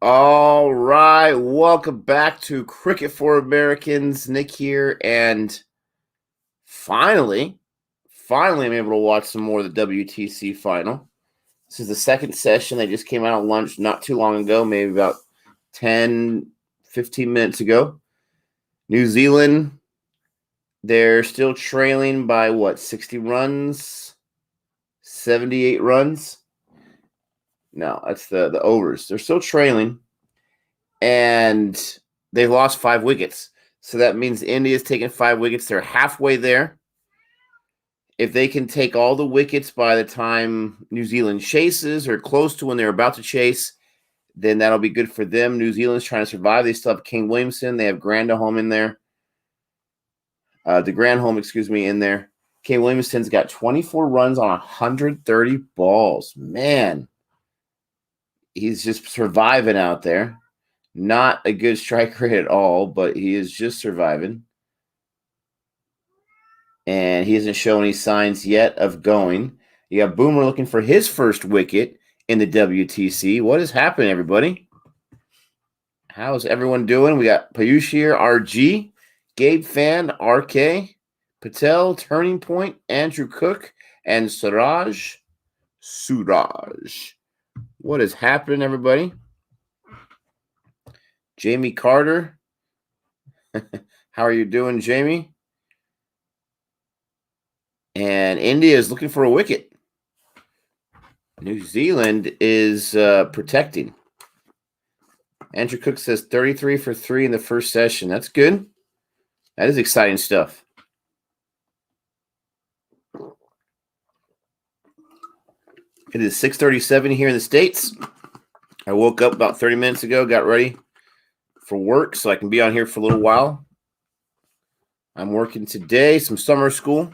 All right, welcome back to Cricket for Americans. Nick here, and finally, I'm able to watch some more of the WTC final. This is the second session. They just came out on lunch not too long ago, maybe about 10, 15 minutes ago. New Zealand, they're still trailing by 60 runs? 78 runs? No, that's the overs. They're still trailing, and they've lost 5 wickets. So that means India's taken 5 wickets. They're halfway there. If they can take all the wickets by the time New Zealand chases or close to when they're about to chase, then that'll be good for them. New Zealand's trying to survive. They still have King Williamson. They have Grandholm in there. In there. King Williamson's got 24 runs on 130 balls. Man, he's just surviving out there. Not a good strike rate at all, but he is just surviving. And he hasn't shown any signs yet of going. You got Boomer looking for his first wicket in the WTC. What is happening, everybody? How's everyone doing? We got Payush here, RG, Gabe Fan, RK, Patel, Turning Point, Andrew Cook, and Suraj. What is happening, everybody? Jamie Carter. How are you doing, Jamie? And India is looking for a wicket. New Zealand is protecting. Andrew Cook says 33 for 3 in the first session. That's good. That is exciting stuff. It is 6:37 here in the States. I woke up about 30 minutes ago, got ready for work so I can be on here for a little while. I'm working today, some summer school.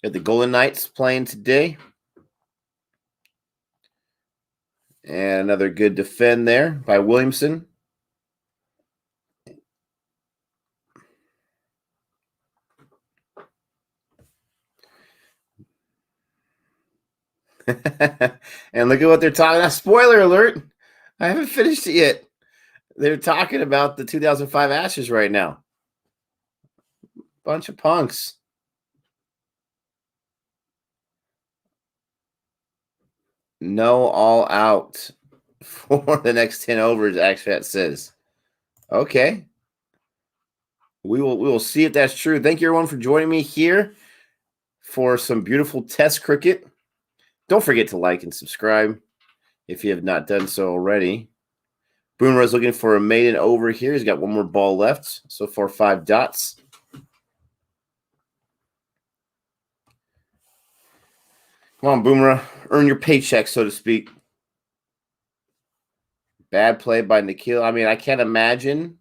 Got the Golden Knights playing today. And another good defend there by Williamson. And look at what they're talking about. Spoiler alert. I haven't finished it yet. They're talking about the 2005 Ashes right now. Bunch of punks. No all out for the next 10 overs, Axfat says. Okay. We will see if that's true. Thank you, everyone, for joining me here for some beautiful test cricket. Don't forget to like and subscribe if you have not done so already. Boomer is looking for a maiden over here. He's got one more ball left. So far, 5 dots. Come on, Boomer. Earn your paycheck, so to speak. Bad play by Nikhil. I mean, I can't imagine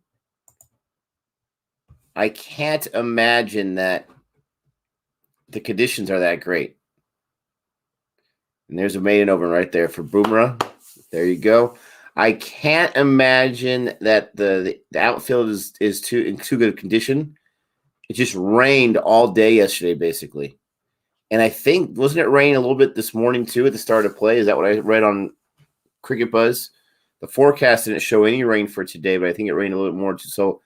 that the conditions are that great. And there's a maiden over right there for Boomer. There you go. I can't imagine that the outfield is in too good a condition. It just rained all day yesterday, basically. And I think, wasn't it raining a little bit this morning, too, at the start of play? Is that what I read on Cricket Buzz? The forecast didn't show any rain for today, but I think it rained a little bit more. So,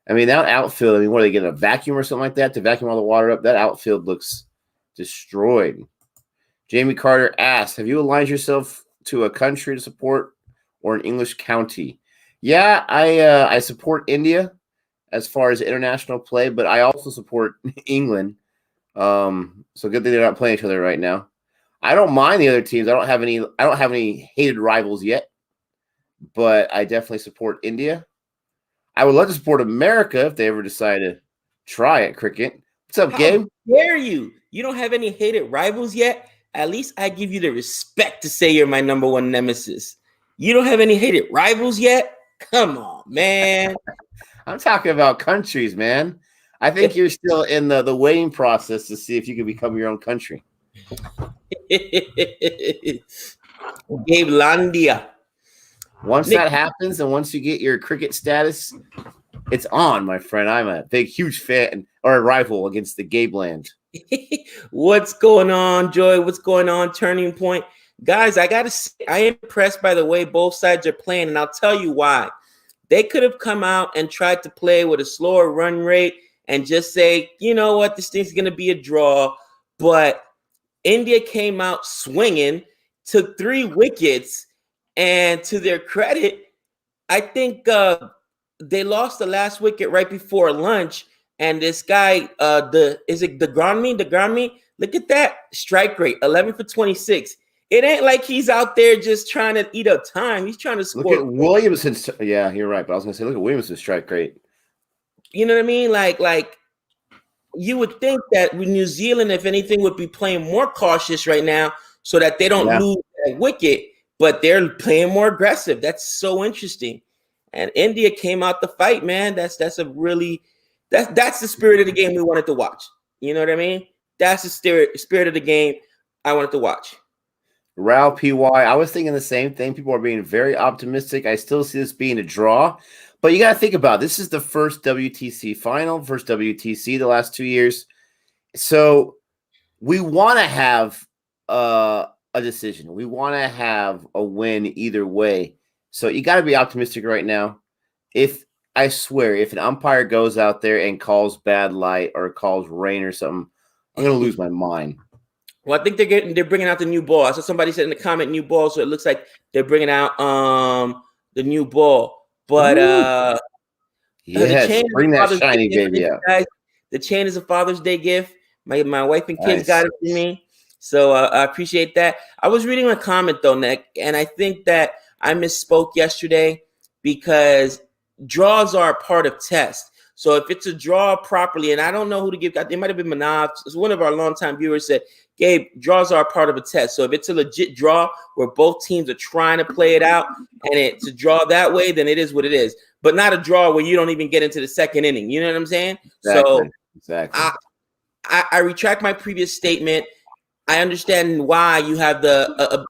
I mean, that outfield, what are they getting, a vacuum or something like that to vacuum all the water up? That outfield looks destroyed. Jamie Carter asks, have you aligned yourself to a country to support or an English county? Yeah, I support India as far as international play, but I also support England. So good thing they're not playing each other right now. I don't mind the other teams. I don't have any hated rivals yet, but I definitely support India. I would love to support America if they ever decide to try at cricket. What's up, Gabe? How dare you? You don't have any hated rivals yet? At least I give you the respect to say you're my number one nemesis. You don't have any hated rivals yet? Come on, man. I'm talking about countries, man. I think you're still in the waiting process to see if you can become your own country. Gabelandia. Once that happens, and once you get your cricket status, it's on, my friend. I'm a big, huge fan or a rival against the Gabeland. What's going on, Joy? What's going on, Turning Point? guys, I gotta say, I am impressed by the way both sides are playing, and I'll tell you why. They could have come out and tried to play with a slower run rate and just say, you know what, this thing's gonna be a draw. But India came out swinging, took 3 wickets, and to their credit, I think they lost the last wicket right before lunch. And this guy, is it DeGrami? Look at that strike rate, 11 for 26. It ain't like he's out there just trying to eat up time. He's trying to score. Look at Williamson's. Yeah, you're right. But I was gonna say, look at Williamson's strike rate. You know what I mean? Like you would think that with New Zealand, if anything, would be playing more cautious right now so that they don't lose that wicket, but they're playing more aggressive. That's so interesting. And India came out the fight, man. That's the spirit of the game we wanted to watch. You know what I mean? That's the spirit of the game I wanted to watch. Rao PY, I was thinking the same thing. People are being very optimistic. I still see this being a draw. But you got to think about it. This is the first WTC final, first WTC the last 2 years. So we want to have a decision. We want to have a win either way. So you got to be optimistic right now. I swear, if an umpire goes out there and calls bad light or calls rain or something, I'm going to lose my mind. Well, I think they're bringing out the new ball. I saw somebody said in the comment new ball, so it looks like they're bringing out the new ball. But yes, bring that shiny baby out. Guys, the chain is a Father's Day gift. My wife and kids got it for me, so I appreciate that. I was reading a comment though, Nick, and I think that I misspoke yesterday because draws are a part of test. So if it's a draw properly, and I don't know who to give, it might have been Manav. One of our longtime viewers said, Gabe, draws are a part of a test. So if it's a legit draw where both teams are trying to play it out and it's a draw that way, then it is what it is. But not a draw where you don't even get into the second inning. You know what I'm saying? Exactly. I retract my previous statement. I understand why you have the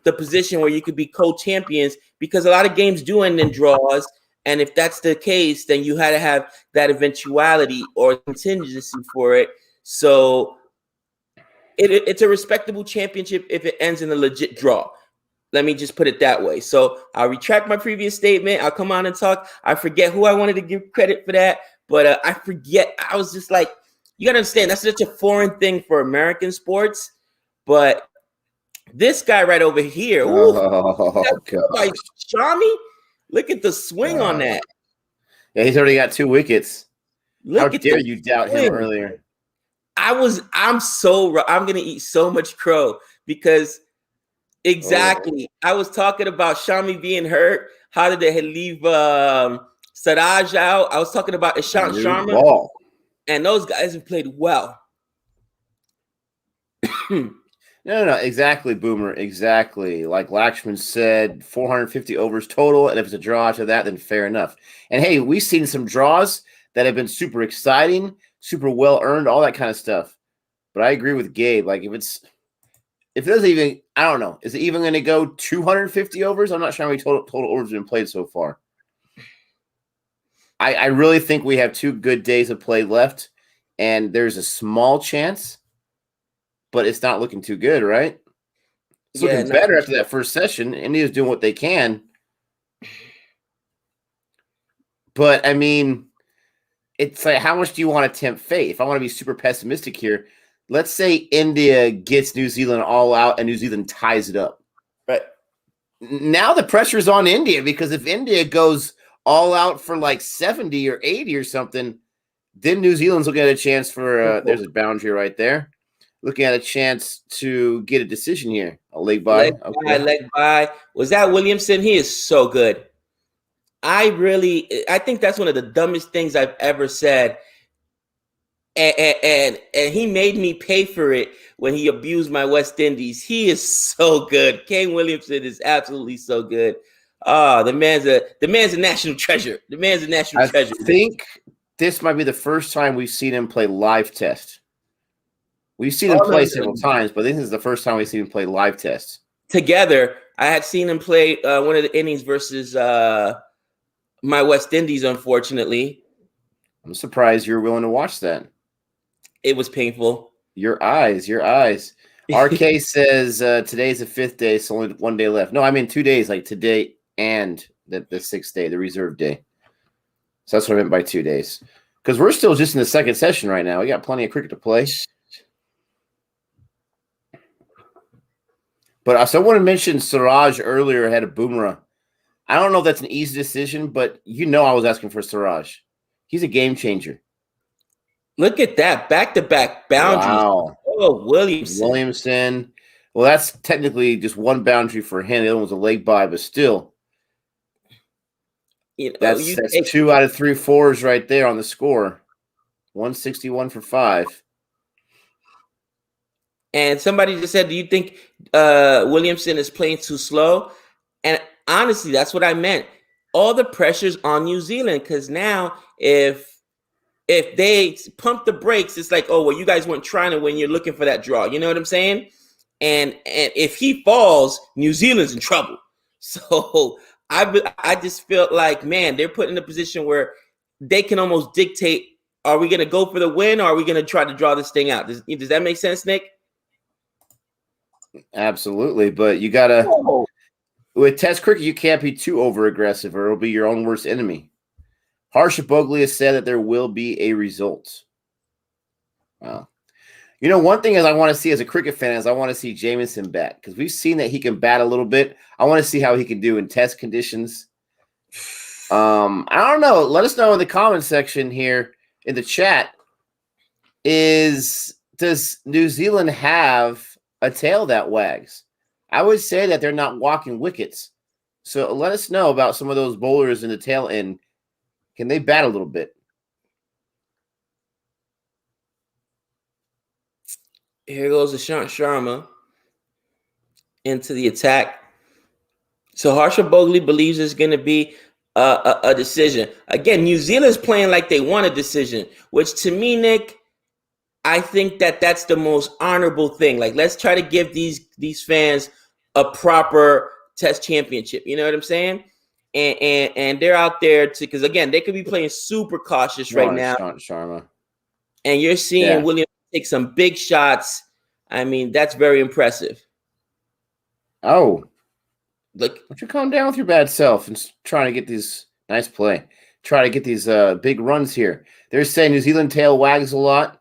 position where you could be co-champions because a lot of games do end in draws. And if that's the case, then you had to have that eventuality or contingency for it. So it's a respectable championship if it ends in a legit draw. Let me just put it that way. So I'll retract my previous statement. I'll come on and talk. I forget who I wanted to give credit for that, but I forget. I was just like, you got to understand, that's such a foreign thing for American sports. But this guy right over here, by Shami, look at the swing on that. Yeah, he's already got 2 wickets. How dare you doubt him earlier? I'm going to eat so much crow because I was talking about Shami being hurt. How did they leave Siraj out? I was talking about Ishant Sharma. And those guys have played well. No, exactly, Boomer, exactly. Like Lakshman said, 450 overs total, and if it's a draw after that, then fair enough. And hey, we've seen some draws that have been super exciting, super well earned, all that kind of stuff. But I agree with Gabe. Like if it doesn't even, I don't know, is it even going to go 250 overs? I'm not sure how many total overs have been played so far. I really think we have 2 good days of play left, and there's a small chance. But it's not looking too good, right? It's looking better after that first session. India's doing what they can. But, I mean, it's like, how much do you want to tempt fate? If I want to be super pessimistic here, let's say India gets New Zealand all out and New Zealand ties it up. Right. Now the pressure's on India because if India goes all out for like 70 or 80 or something, then New Zealand's looking at a chance for there's a boundary right there. Looking at a chance to get a decision here. A leg by. Leg by. Was that Williamson? He is so good. I think that's one of the dumbest things I've ever said. And he made me pay for it when he abused my West Indies. He is so good. Kane Williamson is absolutely so good. Oh, the man's a national treasure. The man's a national treasure. I think this might be the first time we've seen him play live test. We've seen him play several times, but this is the first time we've seen him play live tests. Together, I had seen him play one of the innings versus my West Indies, unfortunately. I'm surprised you're willing to watch that. It was painful. Your eyes. RK says today's the 5th day, so only 1 day left. No, I mean 2 days, like today and the 6th day, the reserve day. So that's what I meant by 2 days. Because we're still just in the second session right now. We got plenty of cricket to play. But someone mentioned Siraj earlier ahead of Bumrah. I don't know if that's an easy decision, but I was asking for Siraj. He's a game changer. Look at that. Back-to-back boundaries. Wow. Oh, Williamson. Well, that's technically just one boundary for him. The other one's a leg by, but still. That's 2 out of 3 fours right there on the score. 161 for 5. And somebody just said, do you think Williamson is playing too slow? And honestly, that's what I meant. All the pressure's on New Zealand, because now if they pump the brakes, it's like, oh, well, you guys weren't trying to when you're looking for that draw. You know what I'm saying? And if he falls, New Zealand's in trouble. So I just felt like, man, they're put in a position where they can almost dictate, are we going to go for the win or are we going to try to draw this thing out? Does that make sense, Nick? Absolutely. But you got to, with Test cricket, you can't be too over aggressive or it'll be your own worst enemy. Harsha Bogley has said that there will be a result. Wow. One thing is I want to see as a cricket fan is I want to see Jameson bat because we've seen that he can bat a little bit. I want to see how he can do in test conditions. I don't know. Let us know in the comment section here in the chat. Does New Zealand have a tail that wags? I would say that they're not walking wickets. So let us know about some of those bowlers in the tail end. Can they bat a little bit? Here goes Ashant Sharma into the attack. So Harsha Bogley believes it's going to be a decision. Again, New Zealand's playing like they want a decision, which to me, Nick, I think that's the most honorable thing. Like, let's try to give these fans a proper test championship. You know what I'm saying? And they're out there because again, they could be playing super cautious right now. Sharma. And you're seeing William take some big shots. I mean, that's very impressive. Oh, look! Why don't you calm down with your bad self and trying to get these nice play? Try to get these big runs here. They're saying New Zealand tail wags a lot.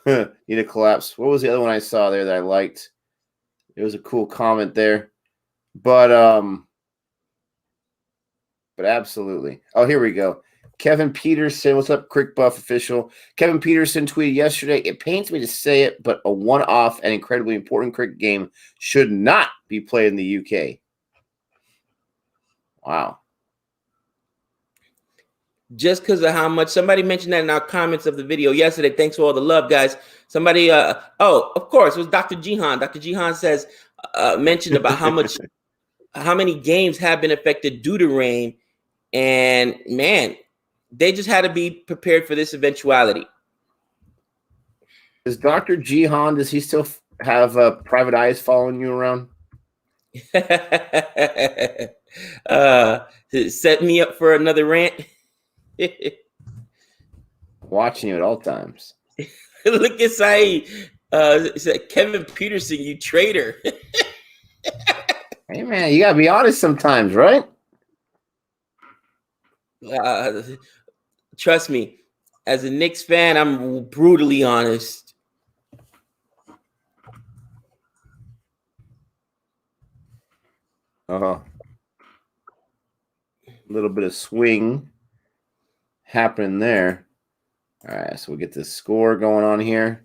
Need a collapse. What was the other one I saw there that I liked? It was a cool comment there, but absolutely. Oh, here we go. Kevin Peterson, what's up, Crick Buff official? Kevin Peterson tweeted yesterday, it pains me to say it, but a one-off and incredibly important cricket game should not be played in the UK. Wow. Just because of how much somebody mentioned that in our comments of the video yesterday. Thanks for all the love, guys. Somebody, of course, it was Dr. Jihan. Dr. Jihan says, mentioned about how many games have been affected due to rain. And man, they just had to be prepared for this eventuality. Is Dr. Jihan, does he still have private eyes following you around? Set me up for another rant. Watching you at all times. Look at Saeed. Said Kevin Peterson, you traitor. Hey man, you gotta be honest sometimes, right? Trust me, as a Knicks fan, I'm brutally honest. A little bit of swing happening there. All right, so we get this score going on here.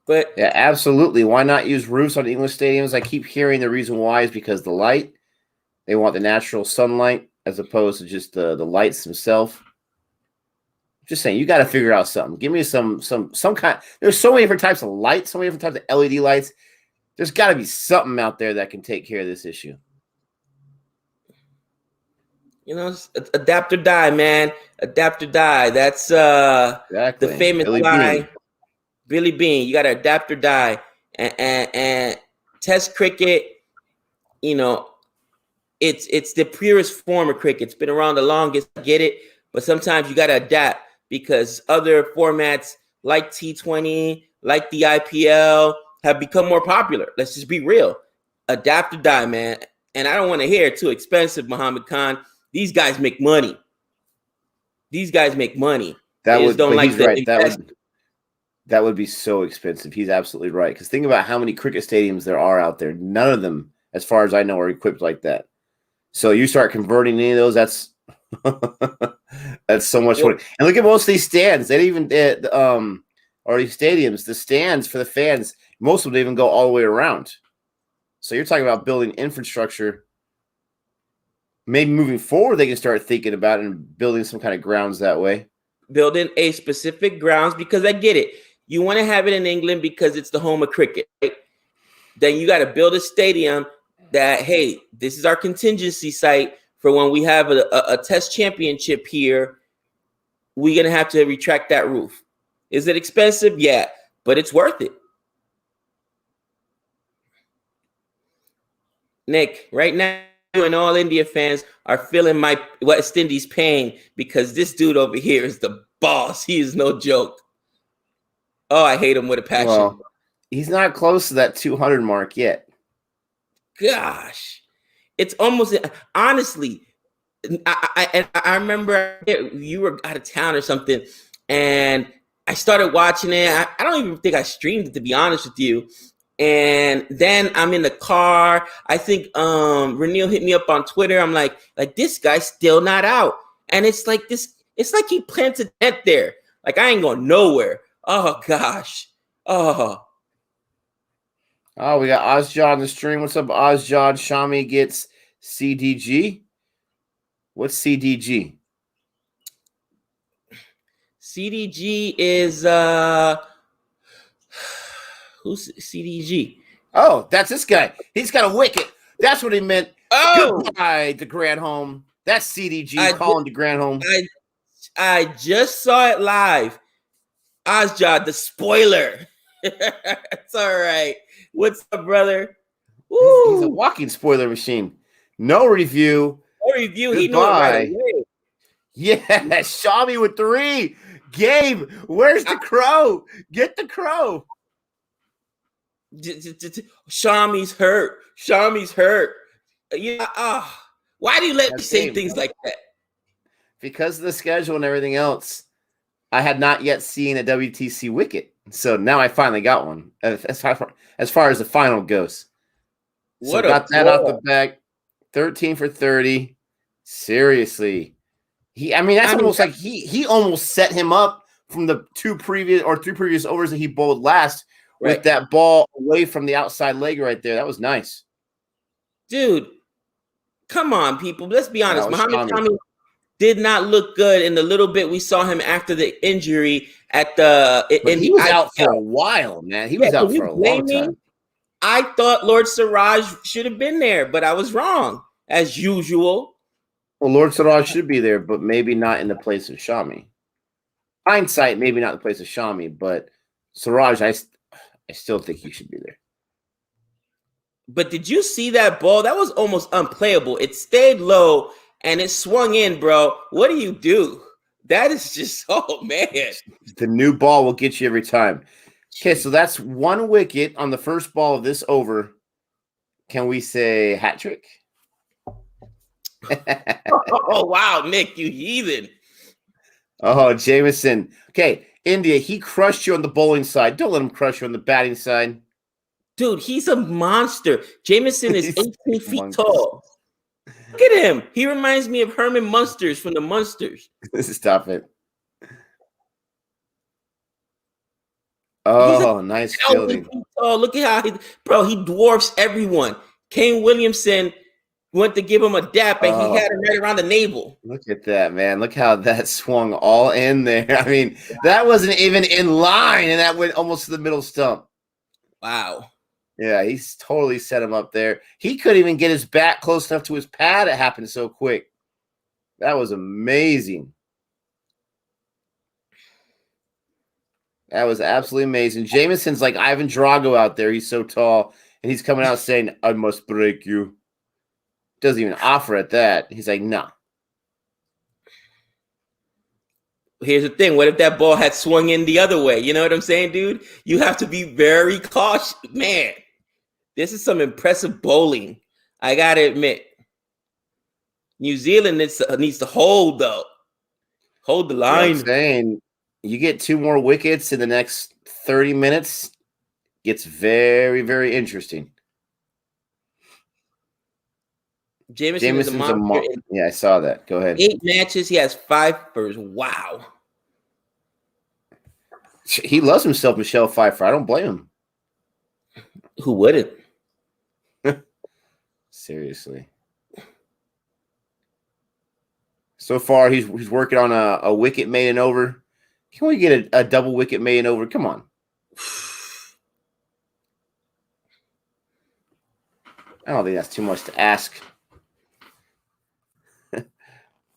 But yeah, absolutely. Why not use roofs on English stadiums? I keep hearing the reason why is because the light. They want the natural sunlight as opposed to just the lights themselves. Just saying, you got to figure out something. Give me some kind. There's so many different types of lights, so many different types of LED lights. There's got to be something out there that can take care of this issue. Adapt or die, man. Adapt or die. That's exactly the famous line. Billy Bean, you got to adapt or die. And test cricket, it's the purest form of cricket. It's been around the longest. I get it, but sometimes you got to adapt because other formats like T20, like the IPL, have become more popular. Let's just be real. Adapt or die, man. And I don't want to hear too expensive, Muhammad Khan. These guys make money. These guys make money. That would, don't like he's right. That would be so expensive. He's absolutely right. Because think about how many cricket stadiums there are out there. None of them, as far as I know, are equipped like that. So you start converting any of those, that's that's so much money. And look at most of these stands. They even or these stadiums, the stands for the fans, most of them even go all the way around. So you're talking about building infrastructure. Maybe moving forward, they can start thinking about it and building some kind of grounds that way. Building a specific grounds, because I get it. You want to have it in England because it's the home of cricket. Right? Then you got to build a stadium that, hey, this is our contingency site for when we have a test championship here. We're going to have to retract that roof. Is it expensive? Yeah, but it's worth it. Nick, right now, and all India fans are feeling my West Indies pain because this dude over here is the boss. He is no joke. Oh, I hate him with a passion. Well, he's not close to that 200 mark yet. Gosh, it's almost, honestly, I remember you were out of town or something, and I started watching it. I don't even think I streamed it, to be honest with you. And then I'm in the car. I think Renil hit me up on Twitter. I'm like this guy's still not out. And it's like this, it's like he planted a tent there. Like I ain't going nowhere. Oh gosh. Oh, we got Ozjod on the stream. What's up, Ozjod? Shami gets CDG. What's CDG? CDG is who's CDG? Oh, that's this guy. He's got a wicket. That's what he meant. Oh, goodbye to Granholm. That's CDG calling to Granholm. I just saw it live. Ozjod, the spoiler. It's all right. What's up, brother? He's a walking spoiler machine. No review. No review. Goodbye. He knew it right away. Yeah, Shami with 3. Gabe, where's the crow? Get the crow. Shami's hurt. Shami's hurt. Yeah. Why do you let me say things like that? Because of the schedule and everything else, I had not yet seen a WTC wicket. So now I finally got one. As far as the final goes. So got that off the back. 13 for 30. Seriously. That's almost like he almost set him up from the 3 previous overs that he bowled last. Right. With that ball away from the outside leg right there. That was nice. Dude, come on, people. Let's be honest. Muhammad Shami did not look good in the little bit we saw him after the injury at the he was out for a while, man. He was out for a long time. I thought Lord Siraj should have been there, but I was wrong, as usual. Well, Lord Siraj should be there, but maybe not in the place of Shami. Hindsight, maybe not in the place of Shami, but Siraj, I still think he should be there. But did you see that ball? That was almost unplayable. It stayed low and it swung in, bro. What do you do? That is just, oh, man. The new ball will get you every time. Okay, so that's 1 wicket on the first ball of this over. Can we say hat trick? Oh, wow, Nick, you heathen. Oh, Jameson. Okay, India, he crushed you on the bowling side. Don't let him crush you on the batting side. Dude, he's a monster. Jameson is 18 feet tall. Look at him. He reminds me of Herman Munsters from the Munsters. Stop it. Oh, nice fielding. Oh, look at how he dwarfs everyone. Kane Williamson went to give him a dap, and he had him right around the navel. Look at that, man. Look how that swung all in there. I mean, that wasn't even in line, and that went almost to the middle stump. Wow. Yeah, he's totally set him up there. He couldn't even get his bat close enough to his pad. It happened so quick. That was amazing. That was absolutely amazing. Jameson's like Ivan Drago out there. He's so tall, and he's coming out saying, "I must break you." doesn't even offer at that. He's like, no. Here's the thing. What if that ball had swung in the other way? You know what I'm saying, dude? You have to be very cautious. Man, this is some impressive bowling. I got to admit. New Zealand needs to hold, though. Hold the line. I'm saying you get 2 more wickets in the next 30 minutes. Gets very, very interesting. Jameson's a monster. Yeah, I saw that. Go ahead. 8 matches. He has 5 first. Wow. He loves himself, Michelle Pfeiffer. I don't blame him. Who wouldn't? Seriously. So far, he's working on a wicket made and over. Can we get a double wicket made and over? Come on. I don't think that's too much to ask.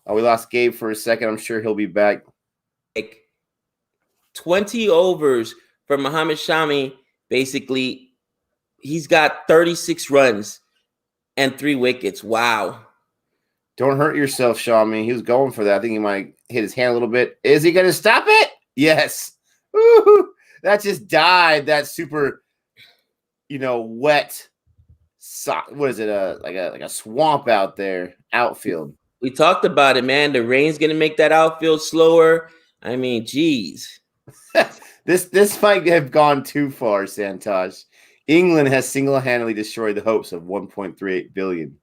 Oh, we lost Gabe for a second. I'm sure he'll be back. 20 overs for Muhammad Shami. Basically, he's got 36 runs and 3 wickets. Wow. Don't hurt yourself, Shami. He was going for that. I think he might hit his hand a little bit. Is he going to stop it? Yes. Woo-hoo. That just died. That super, wet. What is it? Like a swamp out there, outfield. We talked about it, man. The rain's going to make that outfield slower. I mean, geez. This might have gone too far, Santosh. England has single-handedly destroyed the hopes of 1.38 billion.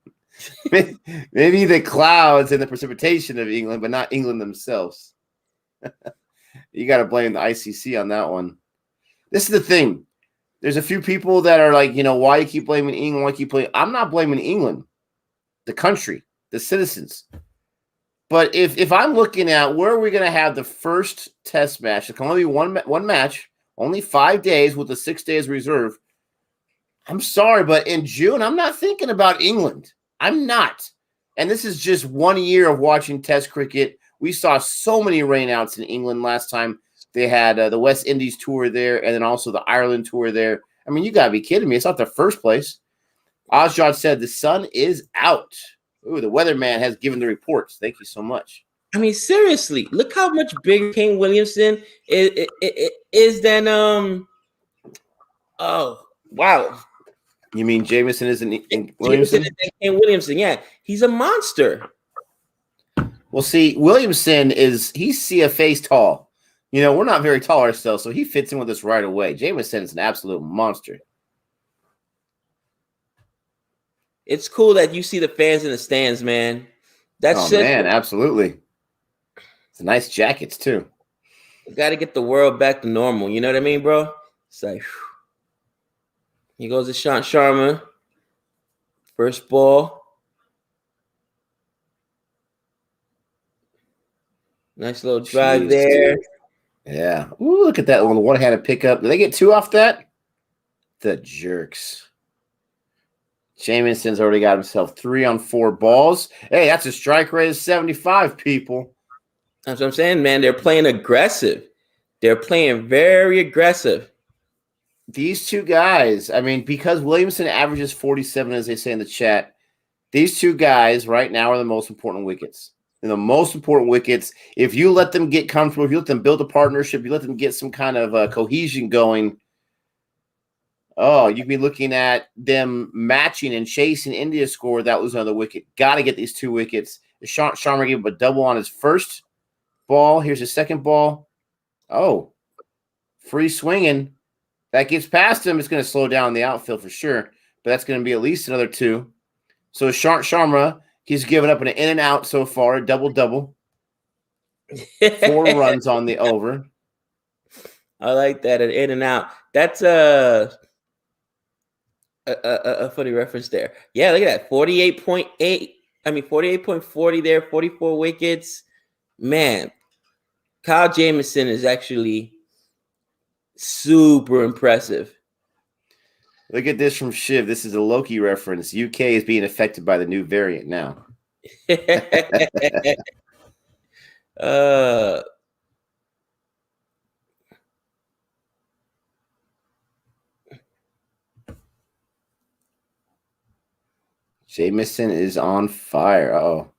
Maybe the clouds and the precipitation of England, but not England themselves. You got to blame the ICC on that one. This is the thing. There's a few people that are like, why you keep blaming England? Why you keep blaming? I'm not blaming England, the country, the citizens. But if I'm looking at where are we going to have the first test match, it can only be one match, only 5 days with the 6 days reserve. I'm sorry, but in June, I'm not thinking about England. I'm not. And this is just 1 year of watching Test cricket. We saw so many rainouts in England last time. They had the West Indies tour there and then also the Ireland tour there. I mean, you got to be kidding me. It's not the first place. Ozjad said the sun is out. Ooh, the weatherman has given the reports. Thank you so much. I mean, seriously, look how much bigger King Williamson is than oh, wow. You mean Jameson isn't Williamson? King Williamson, yeah. He's a monster. Well, see, Williamson he's CFA's tall. We're not very tall ourselves, so he fits in with us right away. Jameson is an absolute monster. It's cool that you see the fans in the stands, man. Man, absolutely. It's nice jackets, too. Got to get the world back to normal. You know what I mean, bro? It's like, here goes Ishant Sharma. First ball. Nice little drive there. Yeah. Ooh, look at that one-handed pickup. Did they get 2 off that? The jerks. Jameson's already got himself 3 on 4 balls. Hey, that's a strike rate of 75, people. That's what I'm saying, man. They're playing aggressive. They're playing very aggressive. These 2 guys, I mean, because Williamson averages 47, as they say in the chat, these 2 guys right now are the most important wickets. And the most important wickets, if you let them get comfortable, if you let them build a partnership, you let them get some kind of cohesion going, you can be looking at them matching and chasing India's score. That was another wicket. Got to get these 2 wickets. Sharma gave up a double on his first ball. Here's his second ball. Oh, free swinging. That gets past him. It's going to slow down the outfield for sure. But that's going to be at least another 2. So Sharma, he's given up an in and out so far, a double-double. 4 runs on the over. I like that, an in and out. That's a funny reference there. Yeah, look at that. 48.8. I mean, 48.40 there, 44 wickets. Man, Kyle Jameson is actually super impressive. Look at this from Shiv. This is a Loki reference. UK is being affected by the new variant now. Jameson is on fire. Oh,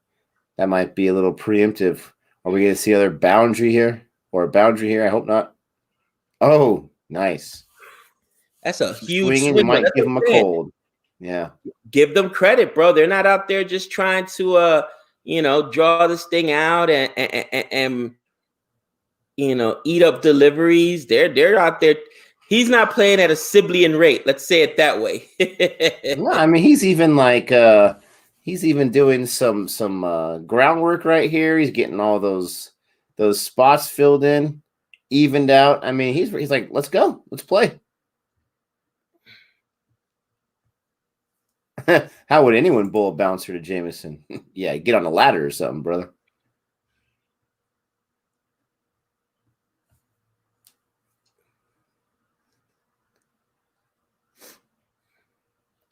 that might be a little preemptive. Are we going to see other boundary here or a boundary here? I hope not. Oh, nice. That's a huge Swinging. swing. It might give him a cold. Yeah. Give them credit, bro. They're not out there just trying to, draw this thing out and eat up deliveries. They're out there. He's not playing at a Sibley rate. Let's say it that way. No, I mean he's even doing some groundwork right here. He's getting all those spots filled in, evened out. I mean he's like, let's go, let's play. How would anyone bowl a bouncer to Jameson? Yeah, get on a ladder or something, brother.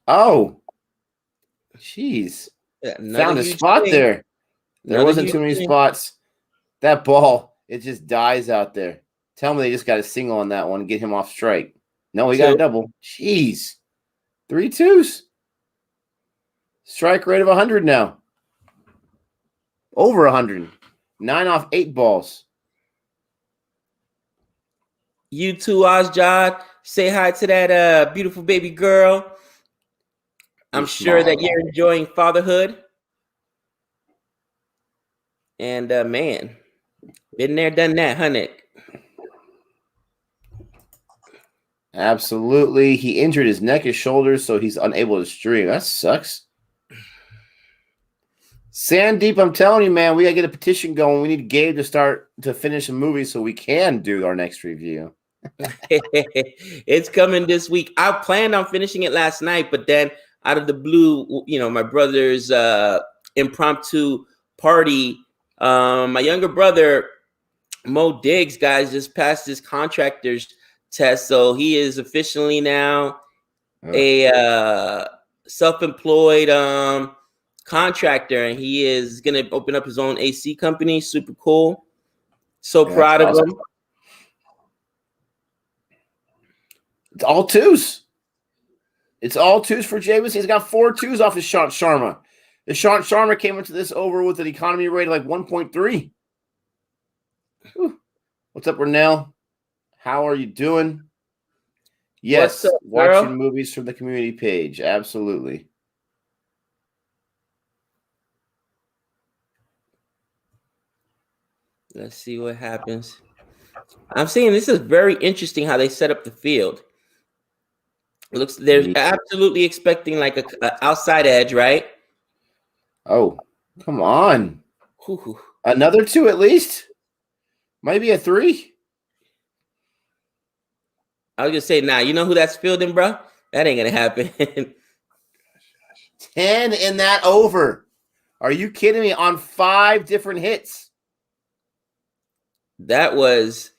Oh, jeez. Found a spot there. There wasn't too many spots. That ball, it just dies out there. Tell me they just got a single on that one, get him off strike. No, he got a double. Jeez. 3 2s. Strike rate of 100 now. Over 100. 9 off 8 balls. You too, Ozjad. Say hi to that beautiful baby girl. I'm sure that you're enjoying fatherhood. And man, been there, done that, huh, Nick? Absolutely. He injured his neck, his shoulders, so he's unable to stream. That sucks. Sandeep, I'm telling you, man, we gotta get a petition going. We need Gabe to finish a movie so we can do our next review. It's coming this week. I planned on finishing it last night, but then out of the blue, my brother's impromptu party, my younger brother, Mo Diggs, guys, just passed his contractor's test. So he is officially now a self-employed contractor, and he is going to open up his own AC company. Super cool. So proud of him. It's all 2s. It's all 2s for Jameson. He's got 4 2s off his Shant Sharma. The Shant Sharma came into this over with an economy rate of like 1.3. What's up, Renell? How are you doing? Yes, up, watching movies from the community page. Absolutely. Let's see what happens. I'm saying this is very interesting how they set up the field. It looks they're absolutely expecting like a outside edge, right? Oh, come on. Ooh. Another 2 at least. Maybe a 3. I was gonna say, you know who that's fielding, bro? That ain't gonna happen. 10 in that over. Are you kidding me? On 5 different hits. That was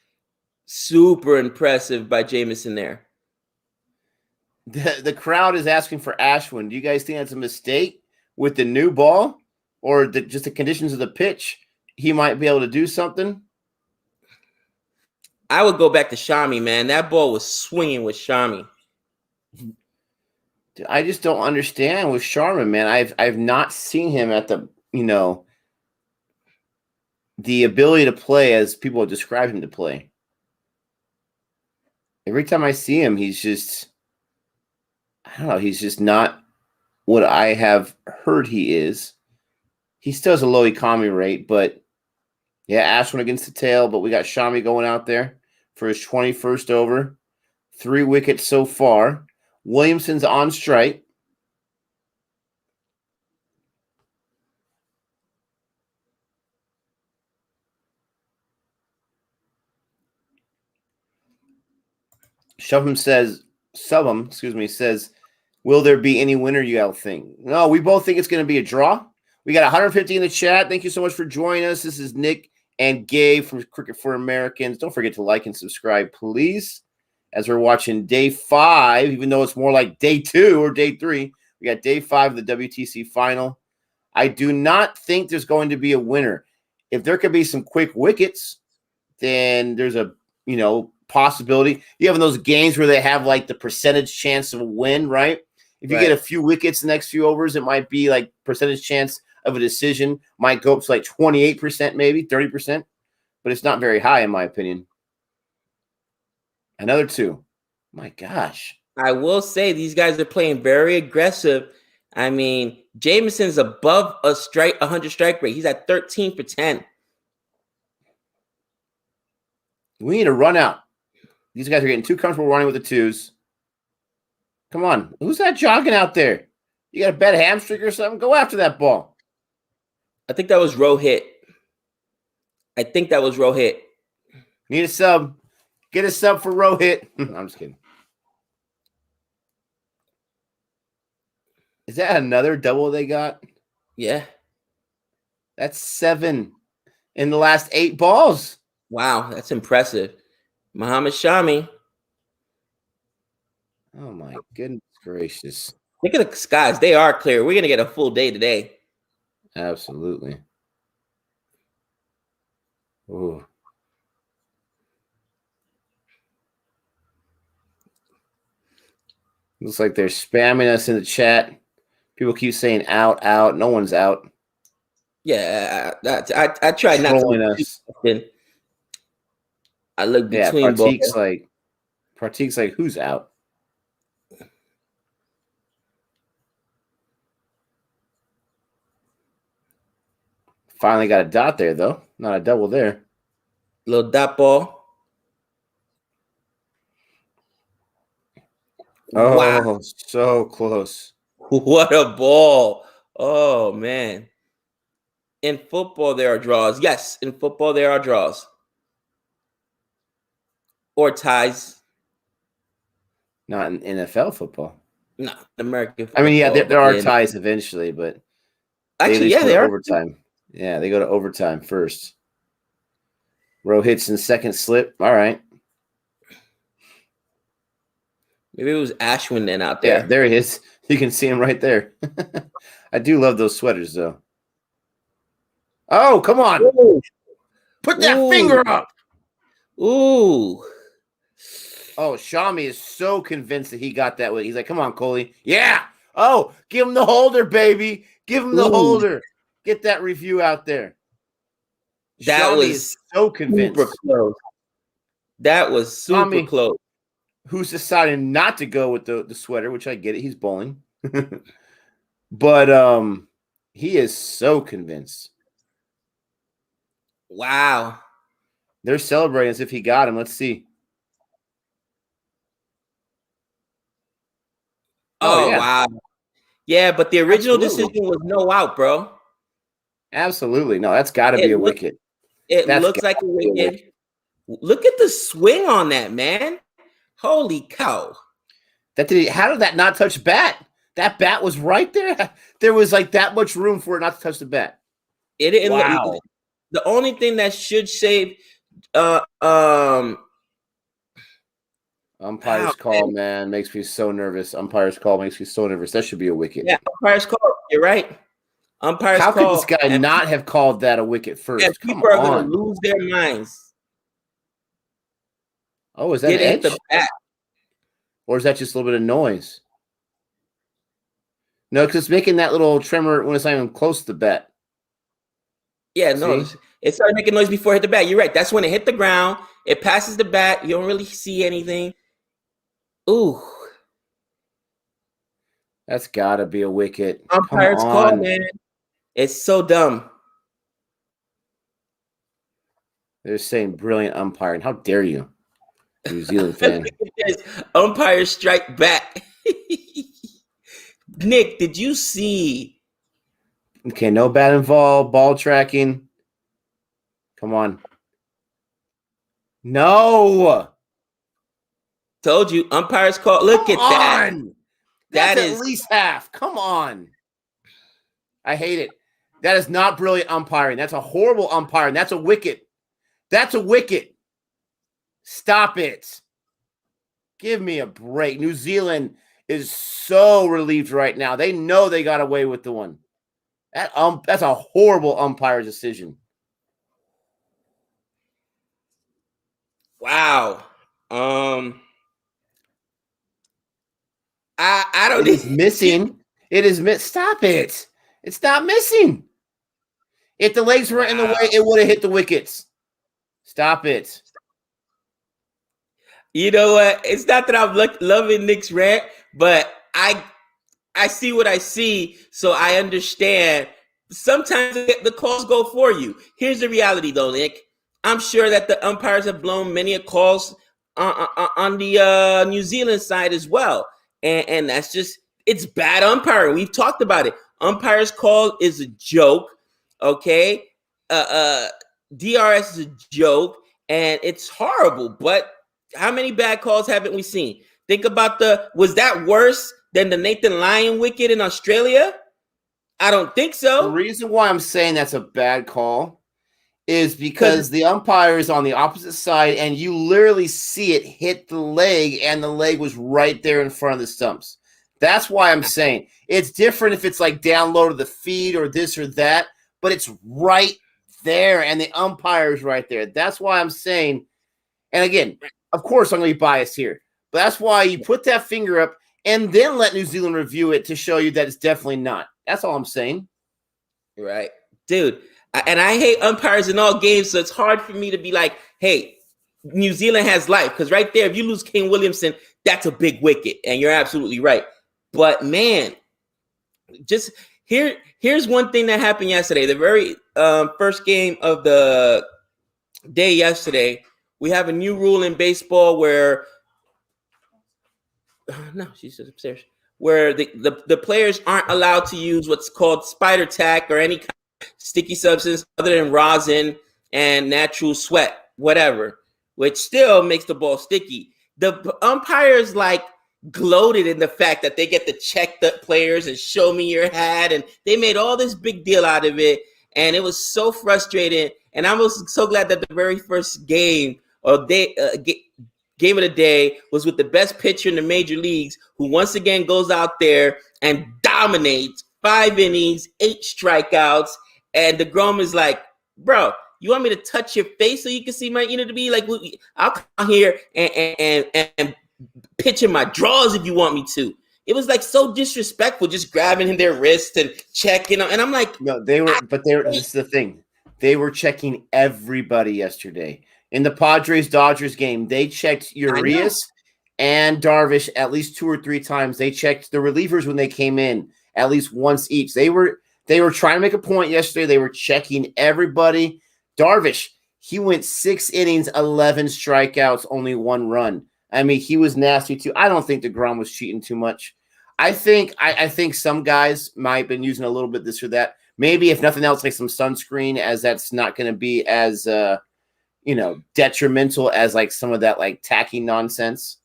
super impressive by Jameson there. The crowd is asking for Ashwin. Do you guys think that's a mistake with the new ball or just the conditions of the pitch? He might be able to do something. I would go back to Shami, man. That ball was swinging with Shami. I just don't understand with Sharma, man. I've not seen him at the the ability to play as people have described him to play. Every time I see him, he's just, I don't know, he's just not what I have heard he is. He still has a low economy rate, but yeah, Ashwin against the tail, but we got Shami going out there for his 21st over. 3 wickets so far. Williamson's on strike. Subham says, will there be any winner, you all think? No, we both think it's going to be a draw. We got 150 in the chat. Thank you so much for joining us. This is Nick and Gabe from Cricket for Americans. Don't forget to like and subscribe, please. As we're watching day 5, even though it's more like day 2 or day 3, we got day 5 of the WTC final. I do not think there's going to be a winner. If there could be some quick wickets, then there's a, possibility. You have in those games where they have like the percentage chance of a win, right? If you get a few wickets the next few overs, it might be like percentage chance of a decision might go up to like 28%, maybe 30%, but it's not very high in my opinion. Another 2. My gosh. I will say these guys are playing very aggressive. I mean, Jameson's above 100 strike rate. He's at 13 for 10. We need a run out. These guys are getting too comfortable running with the 2s. Come on. Who's that jogging out there? You got a bad hamstring or something? Go after that ball. I think that was Rohit. Need a sub. Get a sub for Rohit. I'm just kidding. Is that another double they got? Yeah. That's 7 in the last 8 balls. Wow, that's impressive. Muhammad Shami. Oh, my goodness gracious. Look at the skies. They are clear. We're going to get a full day today. Absolutely. Ooh. Looks like they're spamming us in the chat. People keep saying out, out. No one's out. Yeah, I try not to. Us. I look between both. Pratik's like, who's out? Finally got a dot there, though. Not a double there. Little dot ball. Oh, wow. So close. What a ball. Oh, man. In football, there are draws. Yes, in football, there are draws. Or ties. Not in NFL football. No, American football. I mean, yeah, there are ties eventually, but actually, yeah, they are. Overtime. Yeah, they go to overtime first. Rohit's in second slip. All right. Maybe it was Ashwin then out there. Yeah, there he is. You can see him right there. I do love those sweaters, though. Oh, come on. Ooh. Put that finger up. Ooh. Oh, Shami is so convinced that he got that way. He's like, come on, Coley. Yeah. Oh, give him the holder, baby. Give him the holder. Get that review out there. That Shami was is so convinced. Super close. That was super close. Who's decided not to go with the sweater, which I get it. He's bowling. But he is so convinced. Wow. They're celebrating as if he got him. Let's see. Oh yeah. Wow. Yeah, but the original decision was no out, bro. Absolutely. No, that's got to be a wicket. It looks like a wicket. Look at the swing on that, man. Holy cow. How did that not touch bat? That bat was right there. There was like that much room for it not to touch the bat. It didn't. Wow. The only thing that should save umpire's call, man, makes me so nervous. Umpire's call makes me so nervous. That should be a wicket. Yeah, umpire's call. You're right. Umpire's How call. could this guy not have called that a wicket first? Yeah, people are going to lose their minds. Oh, is that an edge? The bat. Or is that just a little bit of noise? No, because it's making that little tremor when it's not even close to the bat. Yeah, no, it started making noise before it hit the bat. You're right. That's when it hit the ground. It passes the bat. You don't really see anything. Ooh. That's got to be a wicket. Umpire's call, man. It's so dumb. They're saying brilliant umpiring. How dare you, New Zealand fan? Umpire strike back. Nick, did you see? Okay, no bat involved. Ball tracking. Come on. No. Told you, umpire's call. Look at that. That's at least half. Come on. I hate it. That is not brilliant umpiring. That's a horrible umpiring. That's a wicket. That's a wicket. Stop it. Give me a break. New Zealand is so relieved right now. They know they got away with the one. That's a horrible umpire decision. Wow. I It is missing. It is Stop it. It's not missing. If the legs weren't in the way, it would have hit the wickets. Stop it. You know what? It's not that I'm loving Nick's rant, but I see what I see, so I understand. Sometimes the calls go for you. Here's the reality, though, Nick. I'm sure that the umpires have blown many calls on the New Zealand side as well, and that's just it's bad umpiring. We've talked about it. Umpire's call is a joke. Okay, DRS is a joke, and it's horrible. But how many bad calls haven't we seen? Think about was that worse than the Nathan Lyon wicket in Australia? I don't think so. The reason why I'm saying that's a bad call is because the umpire is on the opposite side, and you literally see it hit the leg, and the leg was right there in front of the stumps. That's why I'm saying it's different if it's like down low to the feet or this or that, but it's right there, and the umpire is right there. That's why I'm saying, and again, of course I'm going to be biased here, but that's why you put that finger up and then let New Zealand review it to show you that it's definitely not. That's all I'm saying. Right. Dude, and I hate umpires in all games, so it's hard for me to be like, hey, New Zealand has life. Because right there, if you lose King Williamson, that's a big wicket. And you're absolutely right. But, man, just here's one thing that happened yesterday. The very first game of the day yesterday, we have a new rule in baseball where no, she's just upstairs. Where the players aren't allowed to use what's called spider tack or any kind of sticky substance other than rosin and natural sweat, whatever, which still makes the ball sticky. The umpires gloated in the fact that they get to check the players and show me your hat, and they made all this big deal out of it, and it was so frustrating. And I was so glad that the very first game or game of the day was with the best pitcher in the major leagues, who once again goes out there and dominates 5 innings, 8 strikeouts. And DeGrom is like, bro, you want me to touch your face so you can see my to be like, I'll come here and pitch in my drawers if you want me to. It was so disrespectful, just grabbing their wrist and checking. And I'm like, no, this is the thing. They were checking everybody yesterday. In the Padres-Dodgers game, they checked Urias and Darvish at least 2 or 3 times. They checked the relievers when they came in at least once each. They were trying to make a point yesterday. They were checking everybody. Darvish, he went 6 innings, 11 strikeouts, only 1 run. I mean, he was nasty too. I don't think DeGrom was cheating too much. I think some guys might have been using a little bit this or that. Maybe if nothing else, like some sunscreen, as that's not going to be as detrimental as some of that tacky nonsense.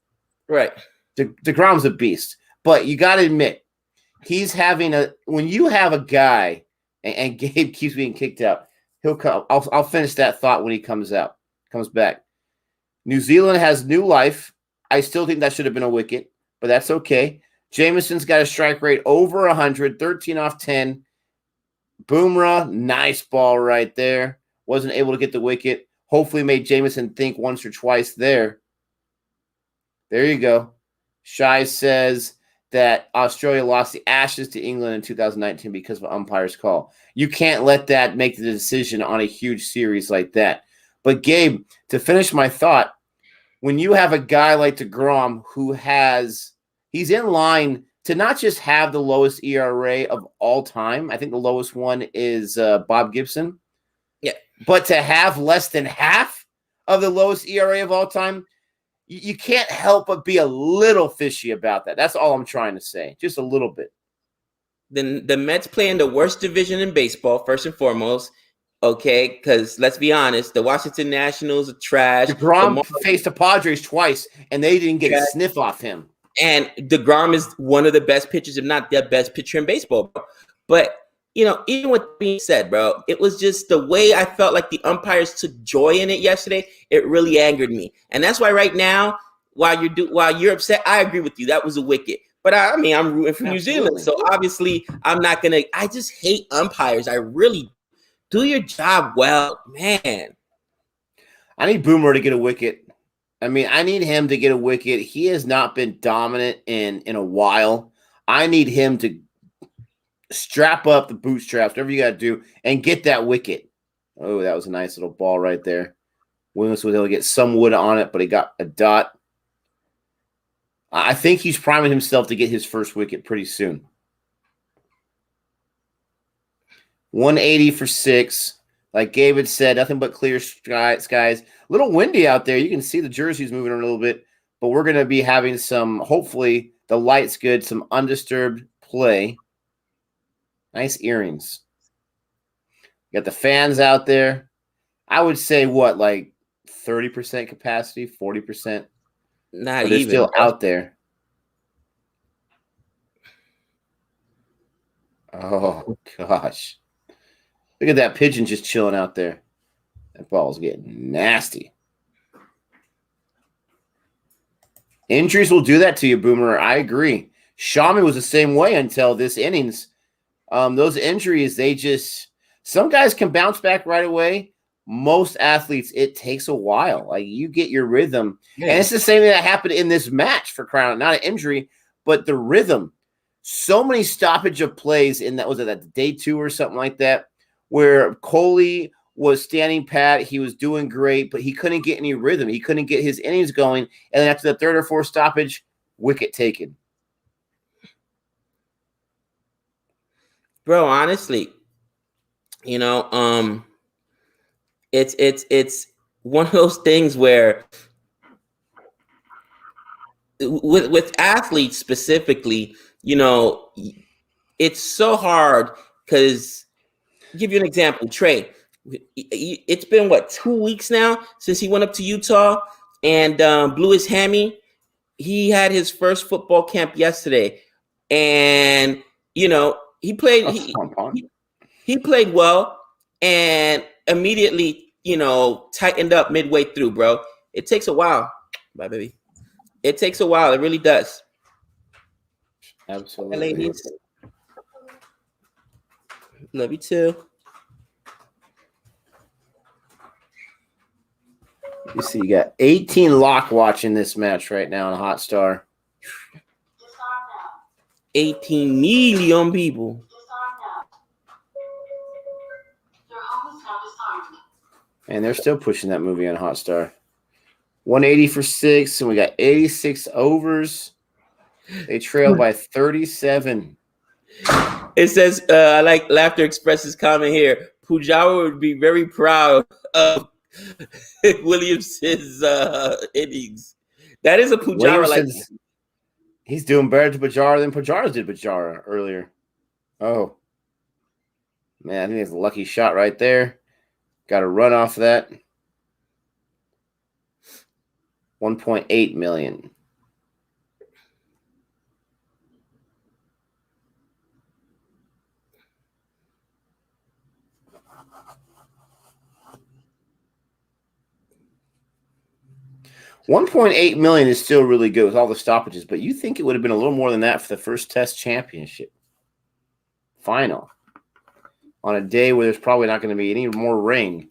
Right. DeGrom's a beast, but you got to admit, he's having when you have a guy, and Gabe keeps being kicked out, he'll come. I'll finish that thought when he comes back. New Zealand has new life. I still think that should have been a wicket, but that's okay. Jameson's got a strike rate over 100, 13 off 10. Boomerang, nice ball right there. Wasn't able to get the wicket. Hopefully made Jameson think once or twice there. There you go. Shai says that Australia lost the Ashes to England in 2019 because of an umpire's call. You can't let that make the decision on a huge series like that. But Gabe, to finish my thought, when you have a guy like DeGrom who he's in line to not just have the lowest ERA of all time. I think the lowest one is Bob Gibson. Yeah. But to have less than half of the lowest ERA of all time, you can't help but be a little fishy about that. That's all I'm trying to say. Just a little bit. Then the Mets play in the worst division in baseball, first and foremost. Okay, because let's be honest, the Washington Nationals are trash. DeGrom faced the Padres twice, and they didn't get a sniff off him. And DeGrom is one of the best pitchers, if not the best pitcher in baseball, bro. But, even with being said, bro, it was just the way I felt like the umpires took joy in it yesterday. It really angered me. And that's why right now, while you're upset, I agree with you. That was a wicket. But I'm rooting for New Zealand. So obviously I'm not going to – I just hate umpires. I really do your job well, man. I need Boomer to get a wicket. I mean, I need him to get a wicket. He has not been dominant in a while. I need him to strap up the bootstraps, whatever you got to do, and get that wicket. Oh, that was a nice little ball right there. Williamson was able to get some wood on it, but he got a dot. I think he's priming himself to get his first wicket pretty soon. 180 for 6. Like Gabe had said, nothing but clear skies. A little windy out there. You can see the jerseys moving a little bit, but we're going to be having some, hopefully, the light's good, some undisturbed play. Nice earrings. Got the fans out there. I would say what, like 30% capacity, 40%? Not but they're even. still out there. Oh, gosh. Look at that pigeon just chilling out there. That ball's getting nasty. Injuries will do that to you, Boomer. I agree. Shaman was the same way until this innings. Those injuries, some guys can bounce back right away. Most athletes, it takes a while. Like you get your rhythm. Yeah. And it's the same thing that happened in this match for crying out. Not an injury, but the rhythm. So many stoppage of plays in that, was it that day 2 or something like that, where Coley was standing pat. He was doing great, but he couldn't get any rhythm. He couldn't get his innings going. And then after the 3rd or 4th stoppage, wicket taken. Bro, honestly, it's one of those things where with athletes specifically, it's so hard because give you an example, Trey. It's been 2 weeks now since he went up to Utah and blew his hammy. He had his first football camp yesterday, and he played. He played well, and immediately tightened up midway through, bro. It takes a while. Bye, baby. It takes a while. It really does. Absolutely. Ladies. Love you too. You see, you got 18 lock watching this match right now on Hotstar. 18 million people. And they're still pushing that movie on Hotstar. 180 for 6, and we got 86 overs. They trail by 37. It says, I like Laughter Express's comment here. Pujawa would be very proud of Williamson's innings. That is a Pujara. He's doing better to Pujara than Pujara did Pujara earlier. Oh. Man, I think it's a lucky shot right there. Got a run off of that. 1.8 million. $1.8 million is still really good with all the stoppages, but you think it would have been a little more than that for the first Test championship final on a day where there's probably not going to be any more rain.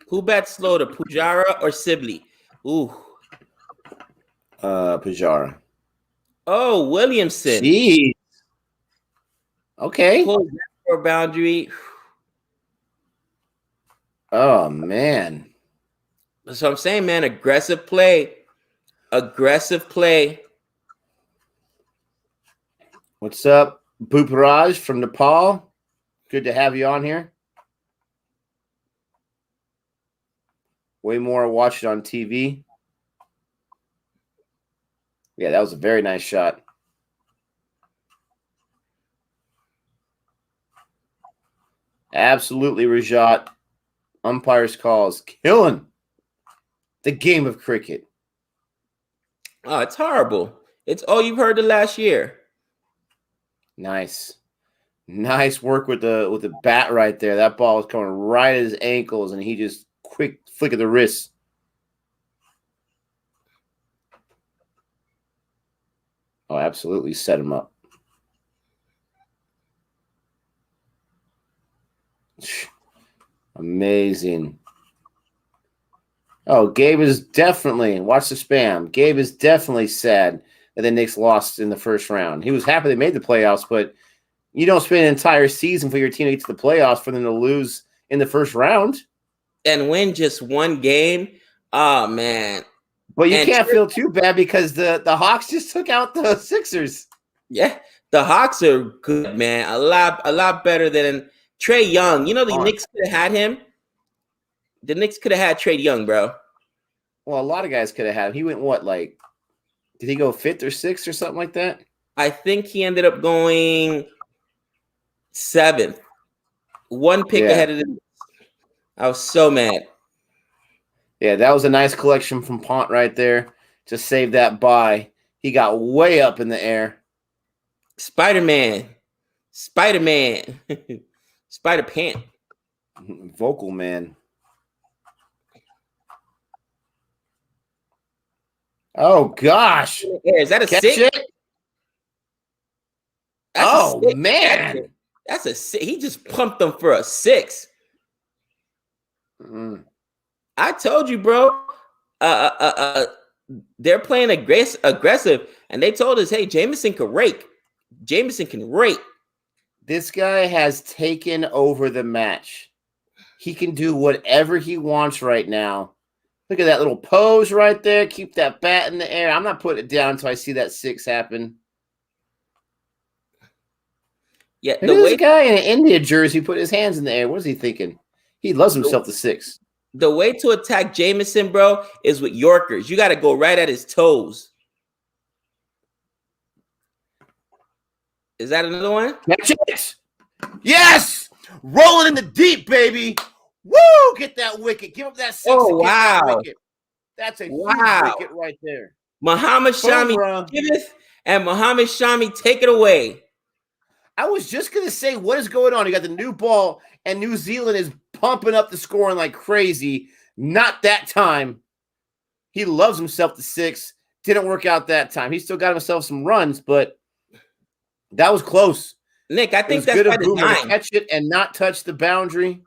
Who bats slower, Pujara or Sibley? Ooh. Pujara. Oh, Williamson. Jeez. Okay. Close that for boundary. Oh, man. So I'm saying, man, aggressive play. Aggressive play. What's up, Bhuparaj from Nepal? Good to have you on here. Way more I watch it on TV. Yeah, that was a very nice shot. Absolutely, Rajat. Umpire's calls. Killing the game of cricket. Oh, it's horrible. It's all you've heard the last year. Nice. Nice work with the bat right there. That ball was coming right at his ankles, and he just quick flick of the wrist. Oh, absolutely set him up. Amazing. Oh, Gabe is definitely, watch the spam. Gabe is definitely sad and then Knicks lost in the first round. He was happy they made the playoffs, but you don't spend an entire season for your team to get to the playoffs for them to lose in the first round and win just one game. Oh man. But you can't feel too bad because the Hawks just took out the Sixers. Yeah, the Hawks are good, man. A lot better than Trae Young. You know, the Knicks could have had him. The Knicks could have had Trae Young, bro. Well, a lot of guys could have had him. He went what, like, did he go 5th or 6th or something like that? I think he ended up going 7th. One pick ahead of the. I was so mad. Yeah, that was a nice collection from Pont right there to save that buy. He got way up in the air. Spider-Man. Spider-Pant. Vocal man. Oh, gosh. Is that a Catch 6? it? Oh, man. That's a 6. He just pumped them for a 6. Mm. I told you, bro. They're playing aggressive, and they told us, hey, Jameson can rake. This guy has taken over the match. He can do whatever he wants right now. Look at that little pose right there. Keep that bat in the air. I'm not putting it down until I see that 6 happen. Yeah, the way this guy in an India jersey put his hands in the air. What is he thinking? He loves himself to 6. The way to attack Jameson, bro, is with Yorkers. You got to go right at his toes. Is that another one? Catch it! Yes! Roll it in the deep, baby. Woo! Get that wicket. Give up that 6. Oh, wow. That wicket. That's a huge wicket right there. Muhammad Shami giveth, and Muhammad Shami take it away. I was just going to say, what is going on? You got the new ball, and New Zealand is pumping up the scoring like crazy. Not that time. He loves himself to 6. Didn't work out that time. He still got himself some runs, but that was close. Nick, I think that's by design. To catch it and not touch the boundary.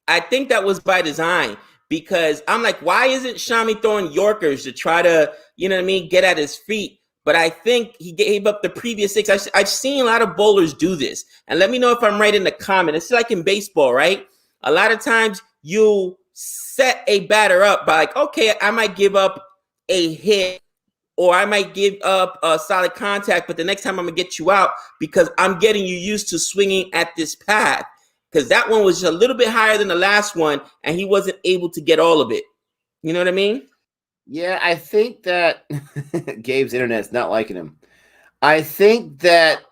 I think that was by design because I'm like, why isn't Shami throwing Yorkers to try to, you know what I mean, get at his feet? But I think he gave up the previous 6. I've seen a lot of bowlers do this. And let me know if I'm right in the comment. It's like in baseball, right? A lot of times you set a batter up by like, okay, I might give up a hit or I might give up a solid contact, but the next time I'm going to get you out because I'm getting you used to swinging at this path. Because that one was just a little bit higher than the last one, and he wasn't able to get all of it. You know what I mean? Yeah, I think that Gabe's internet's not liking him. I think that